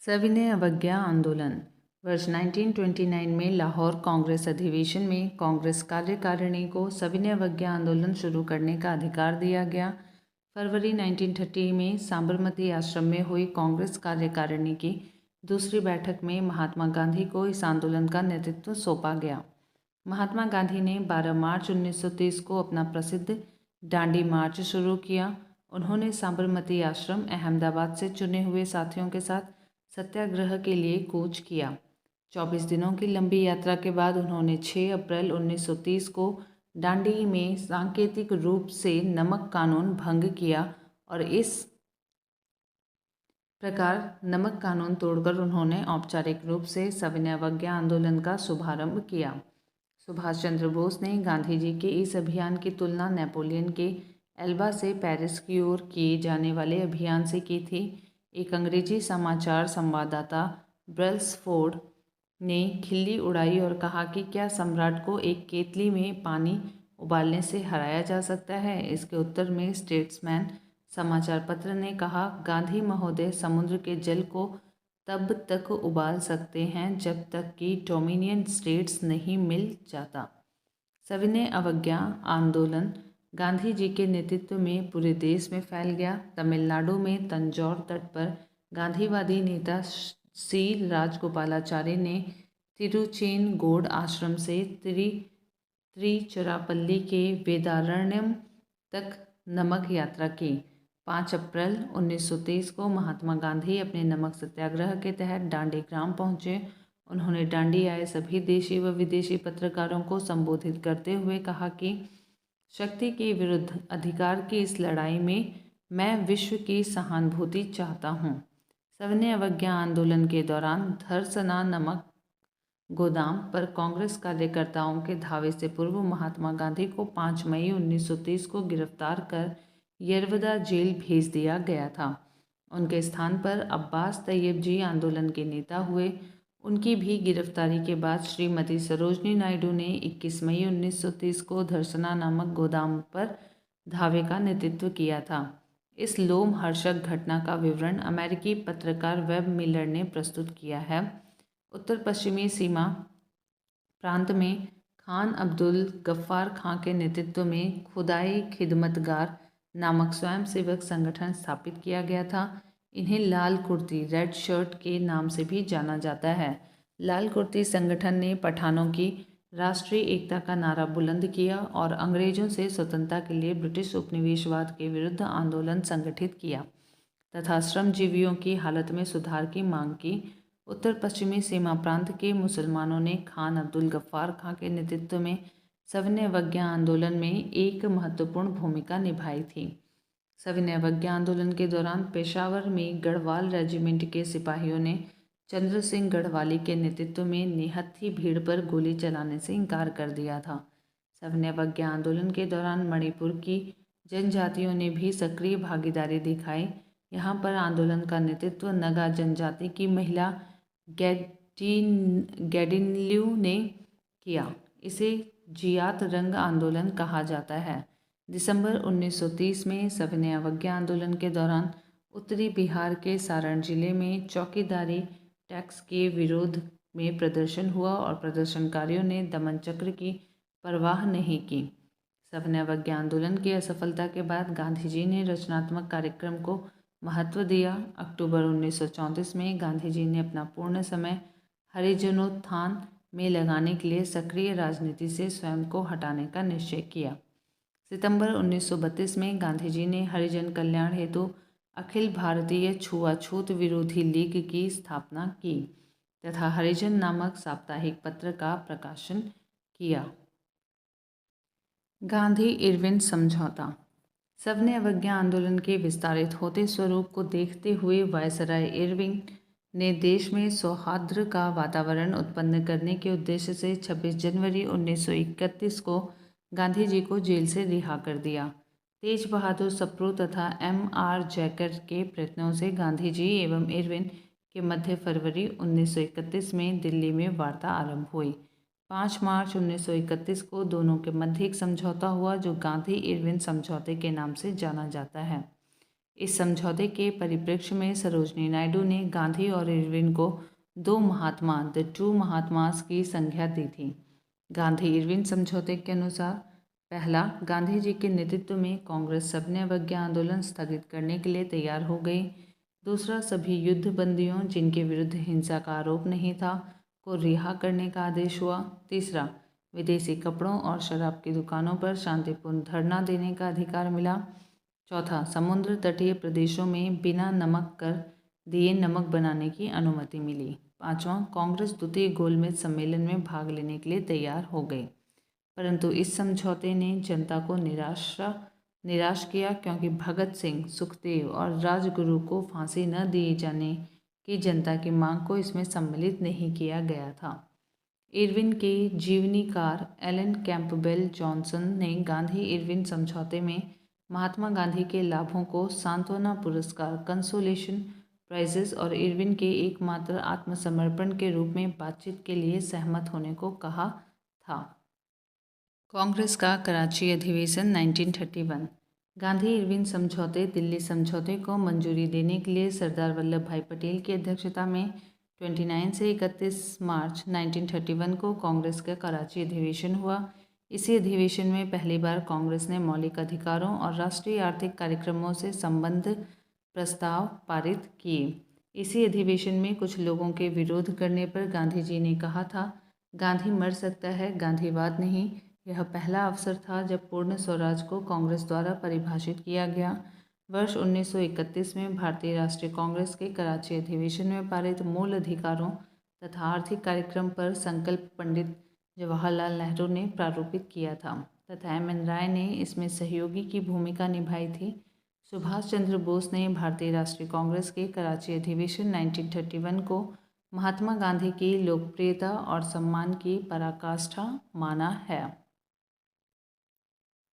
Speaker 1: सविनय अवज्ञा आंदोलन। वर्ष 1929 में लाहौर कांग्रेस अधिवेशन में कांग्रेस कार्यकारिणी को सविनय अवज्ञा आंदोलन शुरू करने का अधिकार दिया गया। फरवरी 1930 में साबरमती आश्रम में हुई कांग्रेस कार्यकारिणी की दूसरी बैठक में महात्मा गांधी को इस आंदोलन का नेतृत्व सौंपा गया। महात्मा गांधी ने 12 मार्च 1930 को अपना प्रसिद्ध डांडी मार्च शुरू किया। उन्होंने साबरमती आश्रम अहमदाबाद से चुने हुए साथियों के साथ सत्याग्रह के लिए कूच किया। 24 दिनों की लंबी यात्रा के बाद उन्होंने 6 अप्रैल 1930 को डांडी में सांकेतिक रूप से नमक कानून भंग किया और इस प्रकार नमक कानून तोड़कर उन्होंने औपचारिक रूप से सविनय अवज्ञा आंदोलन का शुभारंभ किया। सुभाष चंद्र बोस ने गांधी जी के इस अभियान की तुलना नेपोलियन के एल्बा से पेरिस की ओर किए जाने वाले अभियान से की थी। एक अंग्रेजी समाचार संवाददाता ब्रेल्सफोर्ड ने खिल्ली उड़ाई और कहा कि क्या सम्राट को एक केतली में पानी उबालने से हराया जा सकता है। इसके उत्तर में स्टेट्समैन समाचार पत्र ने कहा, गांधी महोदय समुद्र के जल को तब तक उबाल सकते हैं जब तक कि डोमिनियन स्टेट्स नहीं मिल जाता। सविनय अवज्ञा आंदोलन गांधी जी के नेतृत्व में पूरे देश में फैल गया। तमिलनाडु में तंजौर तट पर गांधीवादी नेता सी राजगोपालाचारी ने तिरुचेनगोड आश्रम से त्रिचुरापल्ली के वेदारण्यम तक नमक यात्रा की। 5 अप्रैल 1923 को महात्मा गांधी अपने नमक सत्याग्रह के तहत दांडी ग्राम पहुंचे। उन्होंने दांडी आए सभी देशी व विदेशी पत्रकारों को संबोधित करते हुए कहा कि शक्ति के विरुद्ध अधिकार की इस लड़ाई में मैं विश्व की सहानुभूति चाहता हूं। सविनय अवज्ञा आंदोलन के दौरान धरसना नमक गोदाम पर कांग्रेस कार्यकर्ताओं के धावे से पूर्व महात्मा गांधी को 5 मई 1930 को गिरफ्तार कर यरवदा जेल भेज दिया गया था। उनके स्थान पर अब्बास तैयब जी आंदोलन के नेता हुए। उनकी भी गिरफ्तारी के बाद श्रीमती सरोजनी नायडू ने 21 मई 1930 को धरसना नामक गोदाम पर धावे का नेतृत्व किया था। इस लोमहर्षक घटना का विवरण अमेरिकी पत्रकार वेब मिलर ने प्रस्तुत किया है। उत्तर पश्चिमी सीमा प्रांत में खान अब्दुल गफ्फार खां के नेतृत्व में खुदाई खिदमतगार नामक स्वयंसेवक संगठन स्थापित किया गया था। इन्हें लाल कुर्ती रेड शर्ट के नाम से भी जाना जाता है। लाल कुर्ती संगठन ने पठानों की राष्ट्रीय एकता का नारा बुलंद किया और अंग्रेजों से स्वतंत्रता के लिए ब्रिटिश उपनिवेशवाद के विरुद्ध आंदोलन संगठित किया तथा श्रमजीवियों की हालत में सुधार की मांग की। उत्तर पश्चिमी सीमा प्रांत के मुसलमानों ने खान अब्दुल गफ्फार खां के नेतृत्व में सविनय अवज्ञा आंदोलन में एक महत्वपूर्ण भूमिका निभाई थी। सविनय अवज्ञा आंदोलन के दौरान पेशावर में गढ़वाल रेजिमेंट के सिपाहियों ने चंद्र सिंह गढ़वाली के नेतृत्व में निहत्थी भीड़ पर गोली चलाने से इनकार कर दिया था। सविनय अवज्ञा आंदोलन के दौरान मणिपुर की जनजातियों ने भी सक्रिय भागीदारी दिखाई। यहाँ पर आंदोलन का नेतृत्व नगा जनजाति की महिला गैडिनल्यू ने किया। इसे जियात रंग आंदोलन कहा जाता है। दिसंबर 1930 में सविनय अवज्ञा आंदोलन के दौरान उत्तरी बिहार के सारण जिले में चौकीदारी टैक्स के विरोध में प्रदर्शन हुआ और प्रदर्शनकारियों ने दमन चक्र की परवाह नहीं की। सविनय अवज्ञा आंदोलन की असफलता के बाद गांधी जी ने रचनात्मक कार्यक्रम को महत्व दिया। अक्टूबर 1934 में गांधी जी ने अपना पूर्ण समय हरिजनोत्थान में लगाने के लिए सक्रिय राजनीति से स्वयं को हटाने का निश्चय किया। सितंबर 1932 में गांधी जी ने हरिजन कल्याण हेतु अखिल भारतीय छुआछूत विरोधी लीग की स्थापना की तथा हरिजन नामक साप्ताहिक पत्र का प्रकाशन किया। गांधी इरविन समझौता। सविनय अवज्ञा आंदोलन के विस्तारित होते स्वरूप को देखते हुए वायसराय इरविन ने देश में सौहार्द का वातावरण उत्पन्न करने के उद्देश्य से 26 जनवरी 1931 को गांधी जी को जेल से रिहा कर दिया। तेज बहादुर सप्रू तथा M.R. जैकर के प्रयत्नों से गांधी जी एवं इरविन के मध्य फरवरी 1931 में दिल्ली में वार्ता आरंभ हुई। 5 मार्च 1931 को दोनों के मध्य एक समझौता हुआ जो गांधी इरविन समझौते के नाम से जाना जाता है। इस समझौते के परिप्रेक्ष्य में सरोजनी नायडू ने गांधी और इरविन को 2 महात्मा द टू महात्मास की संज्ञा दी थी। गांधी इरविन समझौते के अनुसार पहला, गांधी जी के नेतृत्व में कांग्रेस सविनय अवज्ञा आंदोलन स्थगित करने के लिए तैयार हो गई। दूसरा, सभी युद्ध बंदियों जिनके विरुद्ध हिंसा का आरोप नहीं था को रिहा करने का आदेश हुआ। तीसरा, विदेशी कपड़ों और शराब की दुकानों पर शांतिपूर्ण धरना देने का अधिकार मिला। चौथा, समुद्र तटीय प्रदेशों में बिना नमक कर दिए नमक बनाने की अनुमति मिली। पांचवा, कांग्रेस द्वितीय गोलमेज सम्मेलन में भाग लेने के लिए तैयार हो गई। परंतु इस समझौते ने जनता को निराश किया, क्योंकि भगत सिंह, सुखदेव और राजगुरु को फांसी न दिए जाने की जनता की मांग को इसमें सम्मिलित नहीं किया गया था। इरविन के जीवनीकार एलन कैंपबेल जॉनसन ने गांधी इरविन समझौते में महात्मा गांधी के लाभों को सांत्वना पुरस्कार, कंसोलेशन प्राइजेस और इरविन के एकमात्र आत्मसमर्पण के रूप में बातचीत के लिए सहमत होने को कहा था। कांग्रेस का कराची अधिवेशन 1931। गांधी इरविन समझौते दिल्ली समझौते को मंजूरी देने के लिए सरदार वल्लभ भाई पटेल की अध्यक्षता में 29 से 31 मार्च 1931 को कांग्रेस का कराची अधिवेशन हुआ। इसी अधिवेशन में पहली बार कांग्रेस ने मौलिक अधिकारों और राष्ट्रीय आर्थिक कार्यक्रमों से संबद्ध प्रस्ताव पारित किए। इसी अधिवेशन में कुछ लोगों के विरोध करने पर गांधी जी ने कहा था, गांधी मर सकता है, गांधीवाद नहीं। यह पहला अवसर था जब पूर्ण स्वराज को कांग्रेस द्वारा परिभाषित किया गया। वर्ष 1931 में भारतीय राष्ट्रीय कांग्रेस के कराची अधिवेशन में पारित मूल अधिकारों तथा आर्थिक कार्यक्रम पर संकल्प पंडित जवाहरलाल नेहरू ने प्रारूपित किया था तथा एम.एन. राय ने इसमें सहयोगी की भूमिका निभाई थी। सुभाष चंद्र बोस ने भारतीय राष्ट्रीय कांग्रेस के कराची अधिवेशन 1931 को महात्मा गांधी की लोकप्रियता और सम्मान की पराकाष्ठा माना है।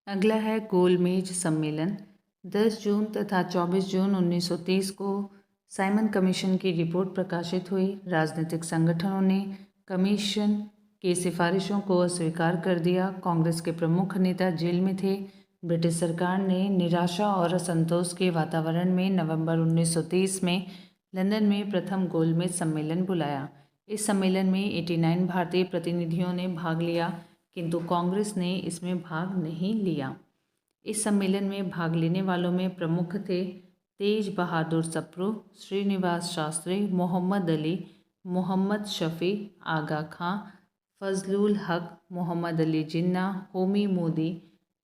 Speaker 1: अगला है गोलमेज सम्मेलन। 10 जून तथा 24 जून 1930 को साइमन कमीशन की रिपोर्ट प्रकाशित हुई। राजनीतिक संगठनों ने कमीशन की सिफारिशों को अस्वीकार कर दिया। कांग्रेस के प्रमुख नेता जेल में थे। ब्रिटिश सरकार ने निराशा और असंतोष के वातावरण में नवंबर 1930 में लंदन में प्रथम गोलमेज सम्मेलन बुलाया। इस सम्मेलन में 89 भारतीय प्रतिनिधियों ने भाग लिया, किंतु कांग्रेस ने इसमें भाग नहीं लिया। इस सम्मेलन में भाग लेने वालों में प्रमुख थे तेज बहादुर सप्रू, श्रीनिवास शास्त्री, मोहम्मद अली, मोहम्मद शफी, आगा खां, फजलुल हक, मोहम्मद अली जिन्ना, होमी मोदी,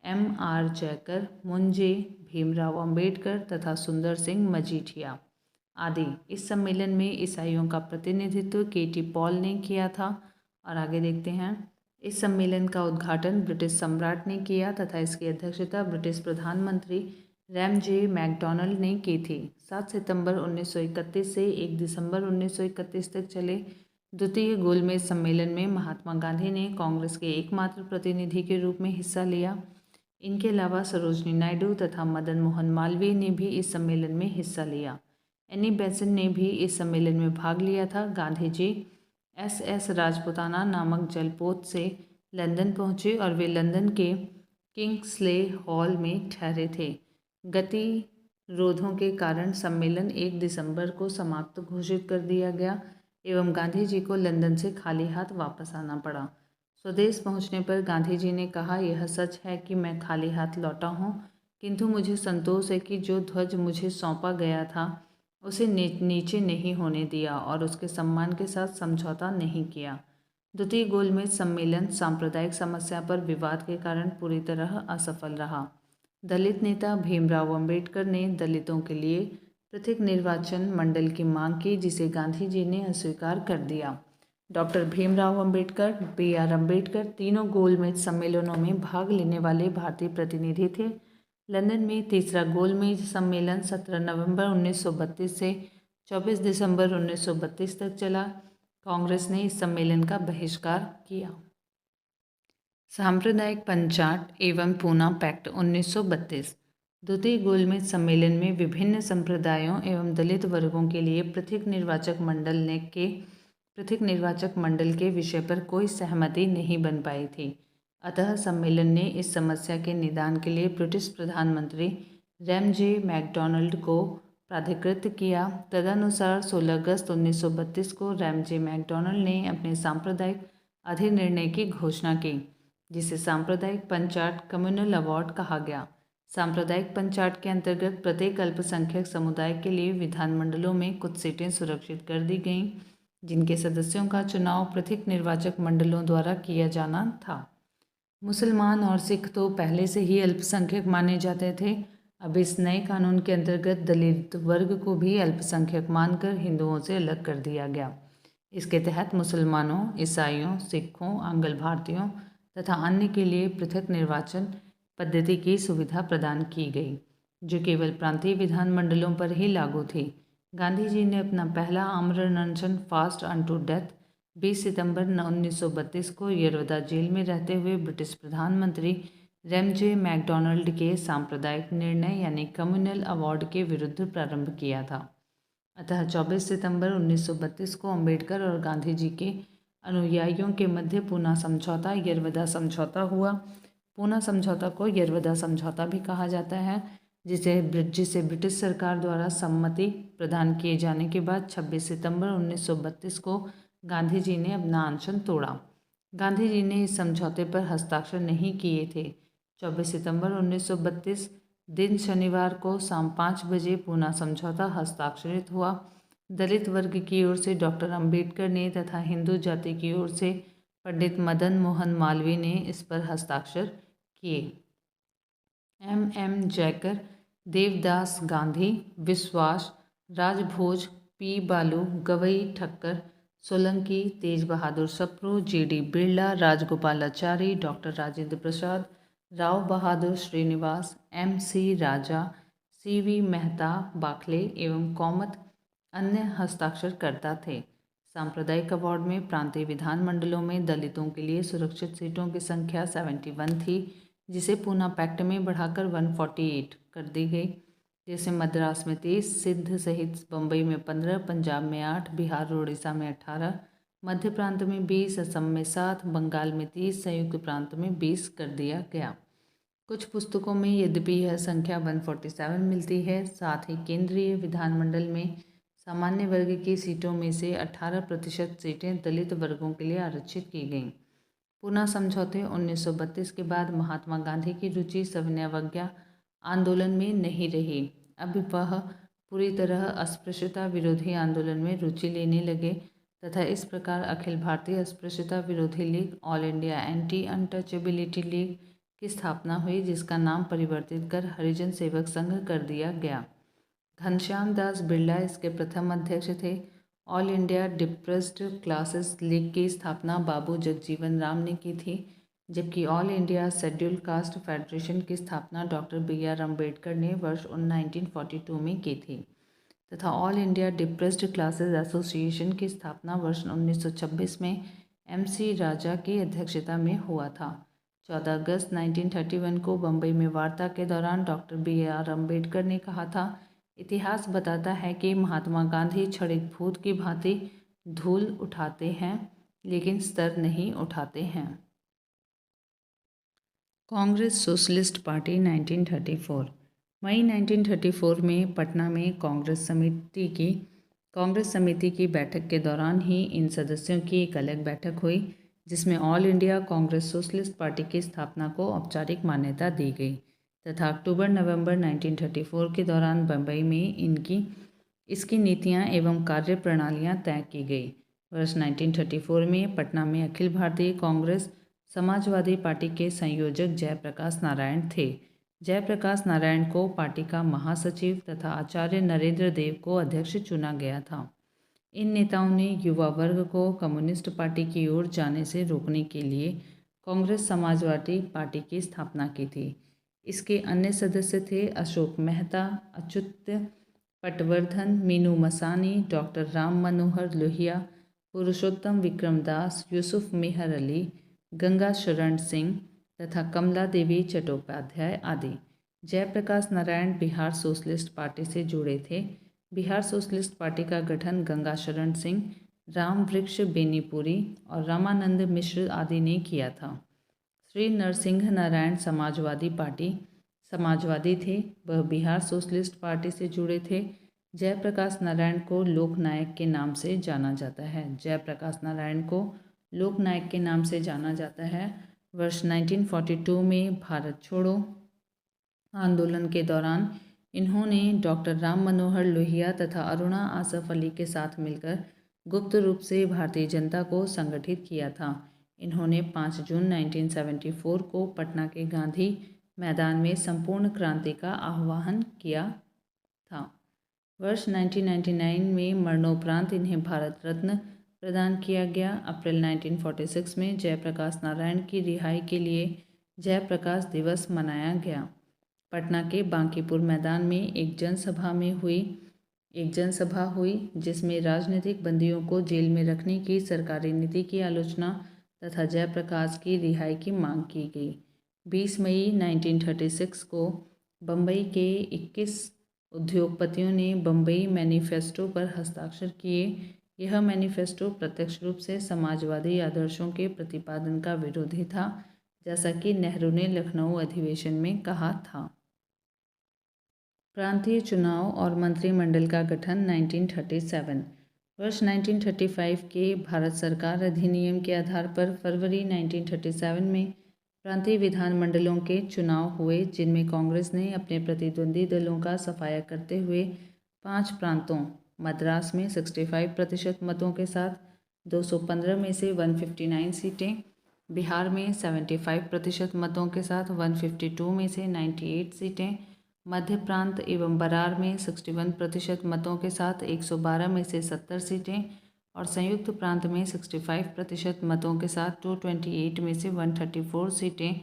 Speaker 1: M.R. जयकर, मुंजे, भीमराव अंबेडकर तथा सुंदर सिंह मजीठिया आदि। इस सम्मेलन में ईसाइयों का प्रतिनिधित्व K.T. पॉल ने किया था। और आगे देखते हैं, इस सम्मेलन का उद्घाटन ब्रिटिश सम्राट ने किया तथा इसकी अध्यक्षता ब्रिटिश प्रधानमंत्री रैमजे मैकडॉनल्ड ने की थी। 7 सितंबर 1931 से 1 दिसंबर 1931 तक चले द्वितीय गोलमेज सम्मेलन में महात्मा गांधी ने कांग्रेस के एकमात्र प्रतिनिधि के रूप में हिस्सा लिया। इनके अलावा सरोजनी नायडू तथा मदन मोहन मालवीय ने भी इस सम्मेलन में हिस्सा लिया। एनी बेसेंट ने भी इस सम्मेलन में भाग लिया था। गांधी जी SS राजपुताना नामक जलपोत से लंदन पहुंचे और वे लंदन के किंग्सले हॉल में ठहरे थे। गतिरोधों के कारण सम्मेलन 1 दिसंबर को समाप्त घोषित कर दिया गया एवं गांधी जी को लंदन से खाली हाथ वापस आना पड़ा। स्वदेश पहुंचने पर गांधी जी ने कहा, यह सच है कि मैं खाली हाथ लौटा हूं, किंतु मुझे संतोष है कि जो ध्वज मुझे सौंपा गया था उसे नीचे नहीं होने दिया और उसके सम्मान के साथ समझौता नहीं किया। द्वितीय गोलमेज सम्मेलन सांप्रदायिक समस्या पर विवाद के कारण पूरी तरह असफल रहा। दलित नेता भीमराव अंबेडकर ने दलितों के लिए पृथक निर्वाचन मंडल की मांग की, जिसे गांधी जी ने अस्वीकार कर दिया। Doctor Bhimrao Ambedkar, B.R. अम्बेडकर तीनों गोलमेज सम्मेलनों में भाग लेने वाले भारतीय प्रतिनिधि थे। लंदन में तीसरा गोलमेज सम्मेलन 17 नवंबर 1932 से 24 दिसंबर 1932 तक चला। कांग्रेस ने इस सम्मेलन का बहिष्कार किया। सांप्रदायिक पंचाट एवं पूना पैक्ट 1932। द्वितीय गोलमेज सम्मेलन में विभिन्न संप्रदायों एवं दलित वर्गों के लिए पृथक निर्वाचक मंडल के विषय पर कोई सहमति नहीं बन पाई थी। अतः सम्मेलन ने इस समस्या के निदान के लिए ब्रिटिश प्रधानमंत्री रैमजे मैकडॉनल्ड को प्राधिकृत किया। तदनुसार 16 अगस्त 1932 को रैमजे मैकडॉनल्ड ने अपने सांप्रदायिक अधिनिर्णय की घोषणा की, जिसे सांप्रदायिक पंचाट कम्युनल अवार्ड कहा गया। सांप्रदायिक पंचाट के अंतर्गत प्रत्येक अल्पसंख्यक समुदाय के लिए विधानमंडलों में कुछ सीटें सुरक्षित कर दी गईं, जिनके सदस्यों का चुनाव पृथक निर्वाचक मंडलों द्वारा किया जाना था। मुसलमान और सिख तो पहले से ही अल्पसंख्यक माने जाते थे। अब इस नए कानून के अंतर्गत दलित वर्ग को भी अल्पसंख्यक मानकर हिंदुओं से अलग कर दिया गया। इसके तहत मुसलमानों, ईसाइयों, सिखों, आंग्ल भारतीयों, तथा अन्य के लिए पृथक निर्वाचन पद्धति की सुविधा प्रदान की गई, जो केवल प्रांतीय विधानमंडलों पर ही लागू थी। गांधी जी ने अपना पहला आमरण अनशन फास्ट अनटू डेथ 20 सितंबर 1932 को यरवदा जेल में रहते हुए ब्रिटिश प्रधानमंत्री रेमजे मैकडॉनल्ड के सांप्रदायिक निर्णय यानी कम्युनल अवार्ड के विरुद्ध प्रारंभ किया था। अतः 24 सितंबर 1932 को अंबेडकर और गांधी जी के अनुयायियों के मध्य पूना समझौता यरवदा समझौता हुआ। पूना समझौता को यरवदा समझौता भी कहा जाता है, जिसे ब्रिटिश सरकार द्वारा सम्मति प्रदान किए जाने के बाद 26 सितंबर 1932 को गांधी जी ने अपना अनशन तोड़ा। गांधी जी ने इस समझौते पर हस्ताक्षर नहीं किए थे। 24 सितंबर 1932 दिन शनिवार को शाम 5 बजे पूना समझौता हस्ताक्षरित हुआ। दलित वर्ग की ओर से डॉक्टर अंबेडकर ने तथा हिंदू जाति की ओर से पंडित मदन मोहन मालवीय ने इस पर हस्ताक्षर किए। M. जयकर, देवदास गांधी, विश्वास, राजभोज, P. बालू, गवई ठक्कर, सोलंकी, तेज बहादुर Sapru, G.D. Birla, Rajagopalachari, doctor Rajendra Prasad, Rao Bahadur Srinivas, M.C. राजा, C.V. मेहता बाखले एवं कौमत अन्य हस्ताक्षरकर्ता थे। सांप्रदायिक अवार्ड में प्रांतीय विधानमंडलों में दलितों के लिए सुरक्षित सीटों की संख्या 71 थी, जिसे पूना पैक्ट में बढ़ाकर 148 कर दी गई, जैसे मद्रास में 30, सिंध सहित बम्बई में 15, पंजाब में 8, बिहार और उड़ीसा में 18, मध्य प्रांत में 20, असम में 7, बंगाल में 30, संयुक्त प्रांत में 20 कर दिया गया। कुछ पुस्तकों में यद्यपि यह संख्या 147 मिलती है। साथ ही केंद्रीय विधानमंडल में सामान्य वर्ग की सीटों में से 18% सीटें दलित वर्गों के लिए आरक्षित की गईं। पूना समझौते 1932 के बाद महात्मा गांधी की रुचि सविनय अवज्ञा आंदोलन में नहीं रही। अब वह पूरी तरह अस्पृश्यता विरोधी आंदोलन में रुचि लेने लगे तथा इस प्रकार अखिल भारतीय अस्पृश्यता विरोधी league, all India anti untouchability league की स्थापना हुई, जिसका नाम परिवर्तित कर हरिजन सेवक संघ कर दिया गया। घनश्याम दास बिरला इसके प्रथम अध्यक्ष थे। All India depressed classes league की स्थापना बाबू जगजीवन राम ने की थी, जबकि all India schedule caste federation की स्थापना डॉक्टर B.R. अम्बेडकर ने वर्ष 1942 में की थी तथा all India depressed classes association की स्थापना वर्ष 1926 में M.C. राजा की अध्यक्षता में हुआ था। 14 अगस्त 1931 को बम्बई में वार्ता के दौरान डॉक्टर B.R. अम्बेडकर ने कहा था, इतिहास बताता है कि महात्मा गांधी क्षणिक भूत की भांति धूल उठाते हैं लेकिन स्तर नहीं उठाते हैं। Congress socialist party 1934। मई 1934 में पटना में कांग्रेस समिति की बैठक के दौरान ही इन सदस्यों की एक अलग बैठक हुई, जिसमें all India Congress socialist party की स्थापना को औपचारिक मान्यता दी गई तथा अक्टूबर-नवंबर 1934 के दौरान बम्बई में इसकी नीतियां एवं कार्य प्रणालियां तय की गई। वर्ष 1934 में पटना में अखिल भारतीय कांग्रेस समाजवादी पार्टी के संयोजक जयप्रकाश नारायण थे। जयप्रकाश नारायण को पार्टी का महासचिव तथा आचार्य नरेंद्र देव को अध्यक्ष चुना गया था। इन नेताओं ने युवा वर्ग को कम्युनिस्ट पार्टी की ओर जाने से रोकने के लिए कांग्रेस समाजवादी पार्टी की स्थापना की थी। इसके अन्य सदस्य थे अशोक मेहता, अच्युत पटवर्धन, मीनू मसानी, डॉक्टर राम मनोहर लोहिया, पुरुषोत्तम विक्रमदास, यूसुफ मेहर अली, गंगा शरण सिंह तथा कमला देवी चट्टोपाध्याय आदि। जयप्रकाश नारायण बिहार सोशलिस्ट पार्टी से जुड़े थे। बिहार सोशलिस्ट पार्टी का गठन गंगा शरण सिंह, राम वृक्ष बेनीपुरी और रामानंद मिश्र आदि ने किया था। श्री नरसिंह नारायण समाजवादी थे। वह बिहार सोशलिस्ट पार्टी से जुड़े थे। जयप्रकाश नारायण को लोकनायक के नाम से जाना जाता है। जयप्रकाश नारायण को लोकनायक के नाम से जाना जाता है। वर्ष 1942 में भारत छोड़ो आंदोलन के दौरान इन्होंने डॉक्टर राम मनोहर लोहिया तथा अरुणा आसफ अली के साथ मिलकर गुप्त रूप से भारतीय जनता को संगठित किया था। इन्होंने 5 जून 1974 को पटना के गांधी मैदान में संपूर्ण क्रांति का आह्वान किया था। वर्ष 1999 में मरणोपरांत इन्हें भारत रत्न प्रदान किया गया। अप्रैल 1946 में जयप्रकाश नारायण की रिहाई के लिए जयप्रकाश दिवस मनाया गया। पटना के बांकीपुर मैदान में एक जनसभा हुई जिसमें राजनीतिक बंदियों को जेल में रखने की सरकारी नीति की आलोचना तथा जयप्रकाश की रिहाई की मांग की गई। 20 मई 1936 को बम्बई के 21 उद्योगपतियों ने बम्बई मैनिफेस्टो पर हस्ताक्षर किए। यह मैनिफेस्टो प्रत्यक्ष रूप से समाजवादी आदर्शों के प्रतिपादन का विरोधी था, जैसा कि नेहरू ने लखनऊ अधिवेशन में कहा था। प्रांतीय चुनाव और मंत्रिमंडल का गठन 1937। वर्ष 1935 के भारत सरकार अधिनियम के आधार पर फरवरी 1937 में प्रांतीय विधानमंडलों के चुनाव हुए, जिनमें कांग्रेस ने अपने प्रतिद्वंदी दलों का सफाया करते हुए 5 प्रांतों मद्रास में 65% मतों के साथ 215 में से 159 सीटें, बिहार में 75% मतों के साथ 152 में से 98 सीटें, मध्य प्रांत एवं बरार में 61% मतों के साथ 112 में से 70 सीटें और संयुक्त प्रांत में 65% मतों के साथ 228 में से 134 सीटें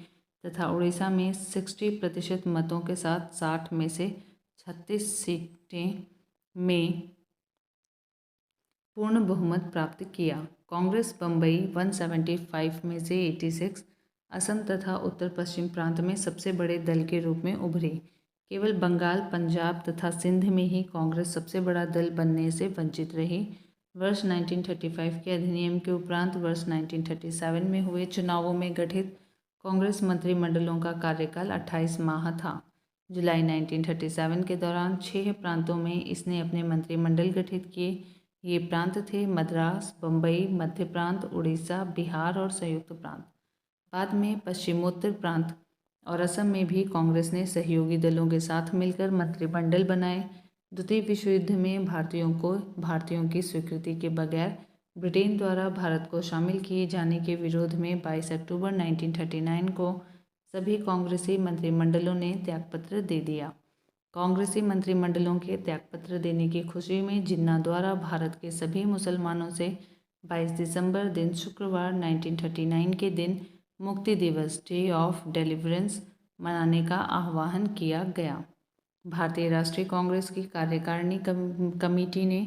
Speaker 1: तथा उड़ीसा में 60% मतों के साथ 60 में से 36 सीटें में पूर्ण बहुमत प्राप्त किया। कांग्रेस बम्बई 175 में से 86, असम तथा उत्तर पश्चिम प्रांत में सबसे बड़े दल के रूप में उभरी। केवल बंगाल, पंजाब तथा सिंध में ही कांग्रेस सबसे बड़ा दल बनने से वंचित रही। वर्ष 1935 के अधिनियम के उपरांत वर्ष 1937 में हुए चुनावों में गठित कांग्रेस मंत्रिमंडलों का कार्यकाल 28 माह था। जुलाई 1937 के दौरान 6 प्रांतों में इसने अपने मंत्रिमंडल गठित किए। ये प्रांत थे मद्रास, बम्बई, मध्य प्रांत, उड़ीसा, बिहार और संयुक्त प्रांत। बाद में पश्चिमोत्तर प्रांत और असम में भी कांग्रेस ने सहयोगी दलों के साथ मिलकर मंत्रिमंडल बनाए। द्वितीय विश्व युद्ध में भारतीयों की स्वीकृति के बगैर ब्रिटेन द्वारा भारत को शामिल किए जाने के विरोध में 22 अक्टूबर 1939 को सभी कांग्रेसी मंत्रिमंडलों ने त्यागपत्र दे दिया। कांग्रेसी मंत्रिमंडलों के त्यागपत्र देने की खुशी में जिन्ना द्वारा भारत के सभी मुसलमानों से 22 दिसंबर दिन शुक्रवार 1939 के दिन मुक्ति दिवस डे ऑफ डिलीवरेंस मनाने का आह्वान किया गया। भारतीय राष्ट्रीय कांग्रेस की कार्यकारिणी कमेटी ने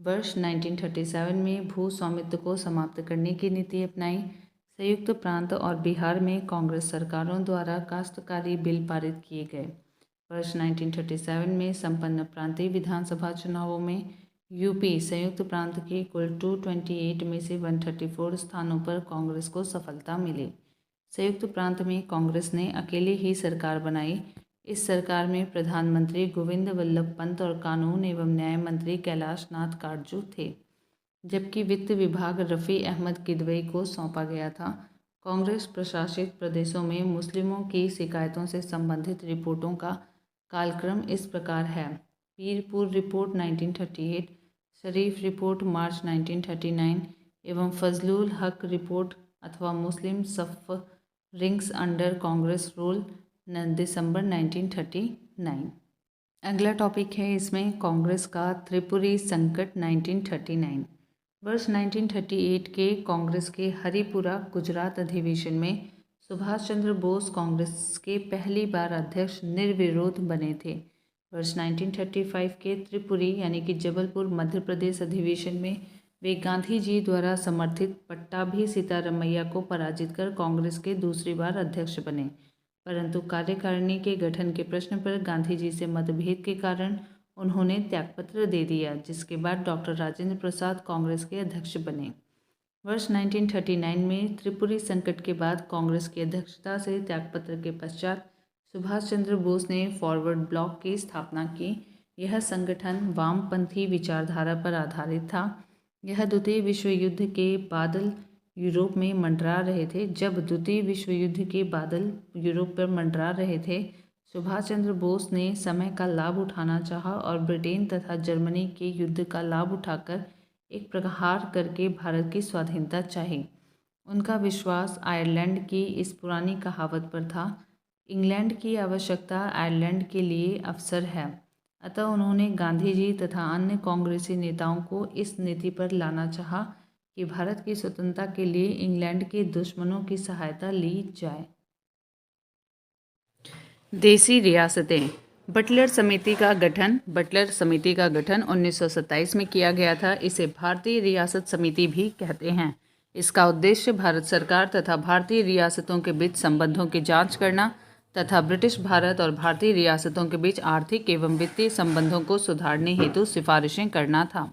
Speaker 1: वर्ष 1937 में भू स्वामित्व को समाप्त करने की नीति अपनाई। संयुक्त प्रांत और बिहार में कांग्रेस सरकारों द्वारा काश्तकारी बिल पारित किए गए। वर्ष 1937 में संपन्न प्रांतीय विधानसभा चुनावों में यूपी संयुक्त प्रांत के कुल 228 में से 134 स्थानों पर कांग्रेस को सफलता मिली। संयुक्त प्रांत में कांग्रेस ने अकेले ही सरकार बनाई। इस सरकार में प्रधानमंत्री गोविंद वल्लभ पंत और कानून एवं न्याय मंत्री कैलाश नाथ काटजू थे, जबकि वित्त विभाग रफ़ी अहमद किदवई को सौंपा गया था। कांग्रेस प्रशासित प्रदेशों में मुस्लिमों की शिकायतों से संबंधित रिपोर्टों का कालक्रम इस प्रकार है। पीरपुर रिपोर्ट 1938, शरीफ रिपोर्ट मार्च 1939 एवं फजलुल हक रिपोर्ट अथवा Muslim sufferings under Congress rule दिसंबर 1939। अगला टॉपिक है इसमें कांग्रेस का त्रिपुरी संकट 1939। वर्ष 1938 के कांग्रेस के हरिपुरा गुजरात अधिवेशन में सुभाष चंद्र बोस कांग्रेस के पहली बार अध्यक्ष निर्विरोध बने थे। वर्ष 1935 के त्रिपुरी यानी कि जबलपुर मध्य प्रदेश अधिवेशन में वे गांधी जी द्वारा समर्थित पट्टाभी सीतारमैया को पराजित कर कांग्रेस के दूसरी बार अध्यक्ष बने, परंतु कार्यकारिणी के गठन के प्रश्न पर गांधी जी से मतभेद के कारण उन्होंने त्यागपत्र दे दिया, जिसके बाद डॉक्टर राजेंद्र प्रसाद कांग्रेस के अध्यक्ष बने। वर्ष 1939 में त्रिपुरी संकट के बाद कांग्रेस की अध्यक्षता से त्यागपत्र के पश्चात सुभाष चंद्र बोस ने फॉरवर्ड ब्लॉक की स्थापना की। यह संगठन वामपंथी विचारधारा पर आधारित था। यह द्वितीय विश्व युद्ध के बादल यूरोप में मंडरा रहे थे। जब द्वितीय विश्व युद्ध के बादल यूरोप पर मंडरा रहे थे, सुभाष चंद्र बोस ने समय का लाभ उठाना चाहा और ब्रिटेन तथा जर्मनी के युद्ध का लाभ उठाकर एक प्रहार करके भारत की स्वाधीनता चाही। उनका विश्वास आयरलैंड की इस पुरानी कहावत पर था, इंग्लैंड की आवश्यकता आयरलैंड के लिए अवसर है। अतः उन्होंने गांधी जी तथा अन्य कांग्रेसी नेताओं को इस नीति पर लाना चाहा कि भारत की स्वतंत्रता के लिए इंग्लैंड के दुश्मनों की सहायता ली जाए। देसी रियासतें। बटलर समिति का गठन 1927 में किया गया था। इसे भारतीय रियासत समिति भी कहते हैं। इसका उद्देश्य भारत सरकार तथा भारतीय रियासतों के बीच संबंधों की जांच करना तथा ब्रिटिश भारत और भारतीय रियासतों के बीच आर्थिक एवं वित्तीय संबंधों को सुधारने हेतु सिफारिशें करना था।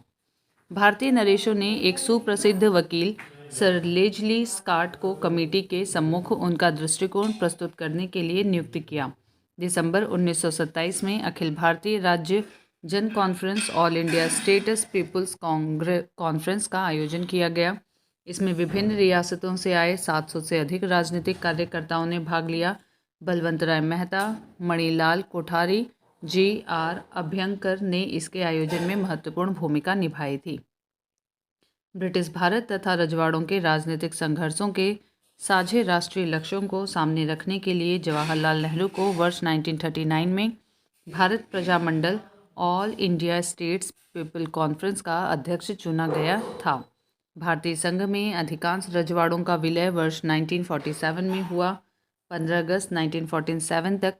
Speaker 1: भारतीय नरेशों ने एक सुप्रसिद्ध वकील सर लेजली स्कॉट को कमेटी के सम्मुख उनका दृष्टिकोण प्रस्तुत करने के लिए नियुक्त किया। दिसंबर 1927 में अखिल Bharatiya Rajya Jan conference all India states people's conference का आयोजन किया गया। इसमें विभिन्न रियासतों से आए 700 से अधिक राजनीतिक कार्यकर्ताओं ने भाग लिया। बलवंत राय मेहता, मणिलाल कोठारी, जी.आर. अभ्यंकर ने इसके आयोजन में महत्वपूर्ण भूमिका निभाई थी। ब्रिटिश भारत तथा रजवाड़ों के राजनीतिक संघर्षों के साझे राष्ट्रीय लक्ष्यों को सामने रखने के लिए जवाहरलाल नेहरू को वर्ष 1939 में Bharat Prajamandal all India states people conference का अध्यक्ष चुना गया था। भारतीय संघ में अधिकांश रजवाड़ों का विलय वर्ष 1947 में हुआ। 15 अगस्त 1947 तक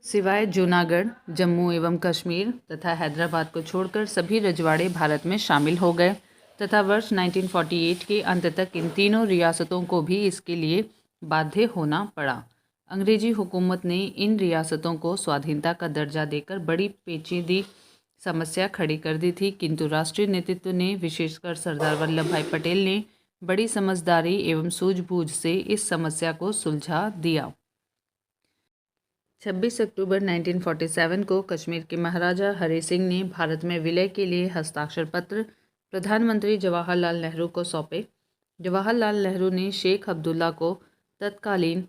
Speaker 1: सिवाय जूनागढ़, जम्मू एवं कश्मीर तथा हैदराबाद को छोड़कर सभी रजवाड़े भारत में शामिल हो गए तथा वर्ष 1948 के अंत तक इन तीनों रियासतों को भी इसके लिए बाध्य होना पड़ा। अंग्रेजी हुकूमत ने इन रियासतों को स्वाधीनता का दर्जा देकर बड़ी पेचीदी समस्या खड़ी कर दी थी, किंतु राष्ट्रीय नेतृत्व ने, विशेषकर सरदार वल्लभ भाई पटेल ने बड़ी समझदारी एवं सूझबूझ से इस समस्या को सुलझा दिया। 26 अक्टूबर 1947 को कश्मीर के महाराजा हरि सिंह ने भारत में विलय के लिए हस्ताक्षर पत्र प्रधानमंत्री जवाहरलाल नेहरू को सौंपे। जवाहरलाल नेहरू ने शेख अब्दुल्ला को तत्कालीन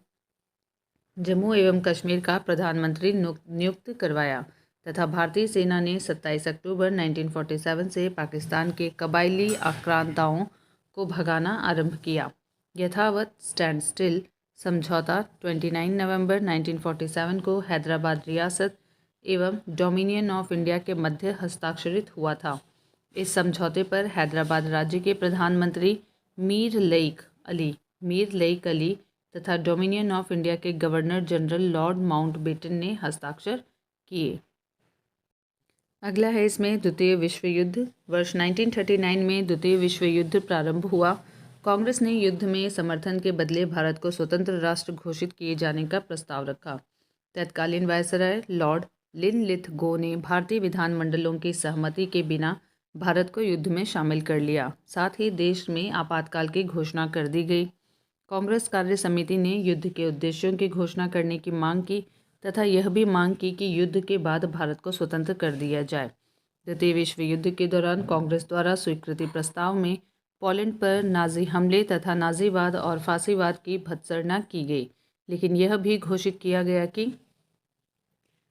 Speaker 1: जम्मू एवं कश्मीर का प्रधानमंत्री नियुक्त करवाया तथा भारतीय सेना ने 27 अक्टूबर 1947 से पाकिस्तान के कबायली आक्रांताओं को भगाना आरंभ किया। यथावत स्टैंड स्टिल समझौता 29 नवंबर 1947 को हैदराबाद रियासत एवं डोमिनियन ऑफ इंडिया के मध्य हस्ताक्षरित हुआ था। इस समझौते पर हैदराबाद राज्य के प्रधानमंत्री मीर लइक अली तथा डोमिनियन ऑफ इंडिया के गवर्नर जनरल लॉर्ड माउंटबेटन ने हस्ताक्षर किए। अगला है इसमें द्वितीय विश्व युद्ध। वर्ष 1939 में द्वितीय विश्व युद्ध प्रारंभ हुआ। कांग्रेस ने युद्ध में समर्थन के बदले भारत को स्वतंत्र राष्ट्र घोषित किए जाने का प्रस्ताव रखा। तत्कालीन वायसराय लॉर्ड लिनलिथगो ने भारतीय विधानमंडलों की सहमति के बिना भारत को युद्ध में शामिल कर लिया। साथ ही देश में आपातकाल की घोषणा कर दी गई। कांग्रेस कार्य समिति ने युद्ध के उद्देश्यों की घोषणा करने की मांग की तथा यह भी मांग की कि युद्ध के बाद भारत को स्वतंत्र कर दिया जाए। द्वितीय विश्व युद्ध के दौरान कांग्रेस द्वारा स्वीकृति प्रस्ताव में पोलैंड पर नाजी हमले तथा नाजीवाद और फांसीवाद की भर्त्सना की गई, लेकिन यह भी घोषित किया गया कि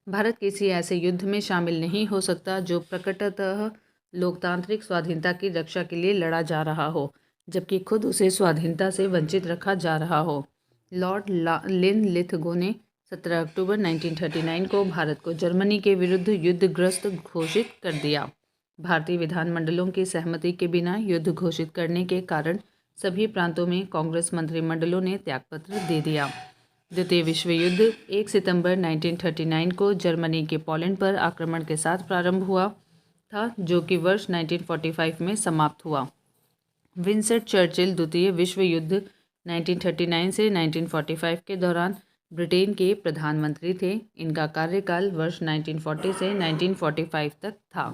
Speaker 1: भारत किसी ऐसे युद्ध में शामिल नहीं हो सकता जो प्रकटतः लोकतांत्रिक स्वाधीनता की रक्षा के लिए लड़ा जा रहा हो, जबकि खुद उसे स्वाधीनता से वंचित रखा जा रहा हो। लॉर्ड लिनलिथगो ने 17 अक्टूबर 1939 को भारत को जर्मनी के विरुद्ध युद्धग्रस्त घोषित कर दिया। भारतीय विधानमंडलों की सहमति के बिना युद्ध घोषित करने के कारण सभी प्रांतों में कांग्रेस मंत्रिमंडलों ने त्यागपत्र दे दिया। द्वितीय विश्व युद्ध 1 सितंबर 1939 को जर्मनी के पोलैंड पर आक्रमण के साथ प्रारंभ हुआ था, जो कि वर्ष 1945 में समाप्त हुआ। विंस्टन चर्चिल द्वितीय विश्व युद्ध 1939 से 1945 के दौरान ब्रिटेन के प्रधानमंत्री थे। इनका कार्यकाल वर्ष 1940 से 1945 तक था।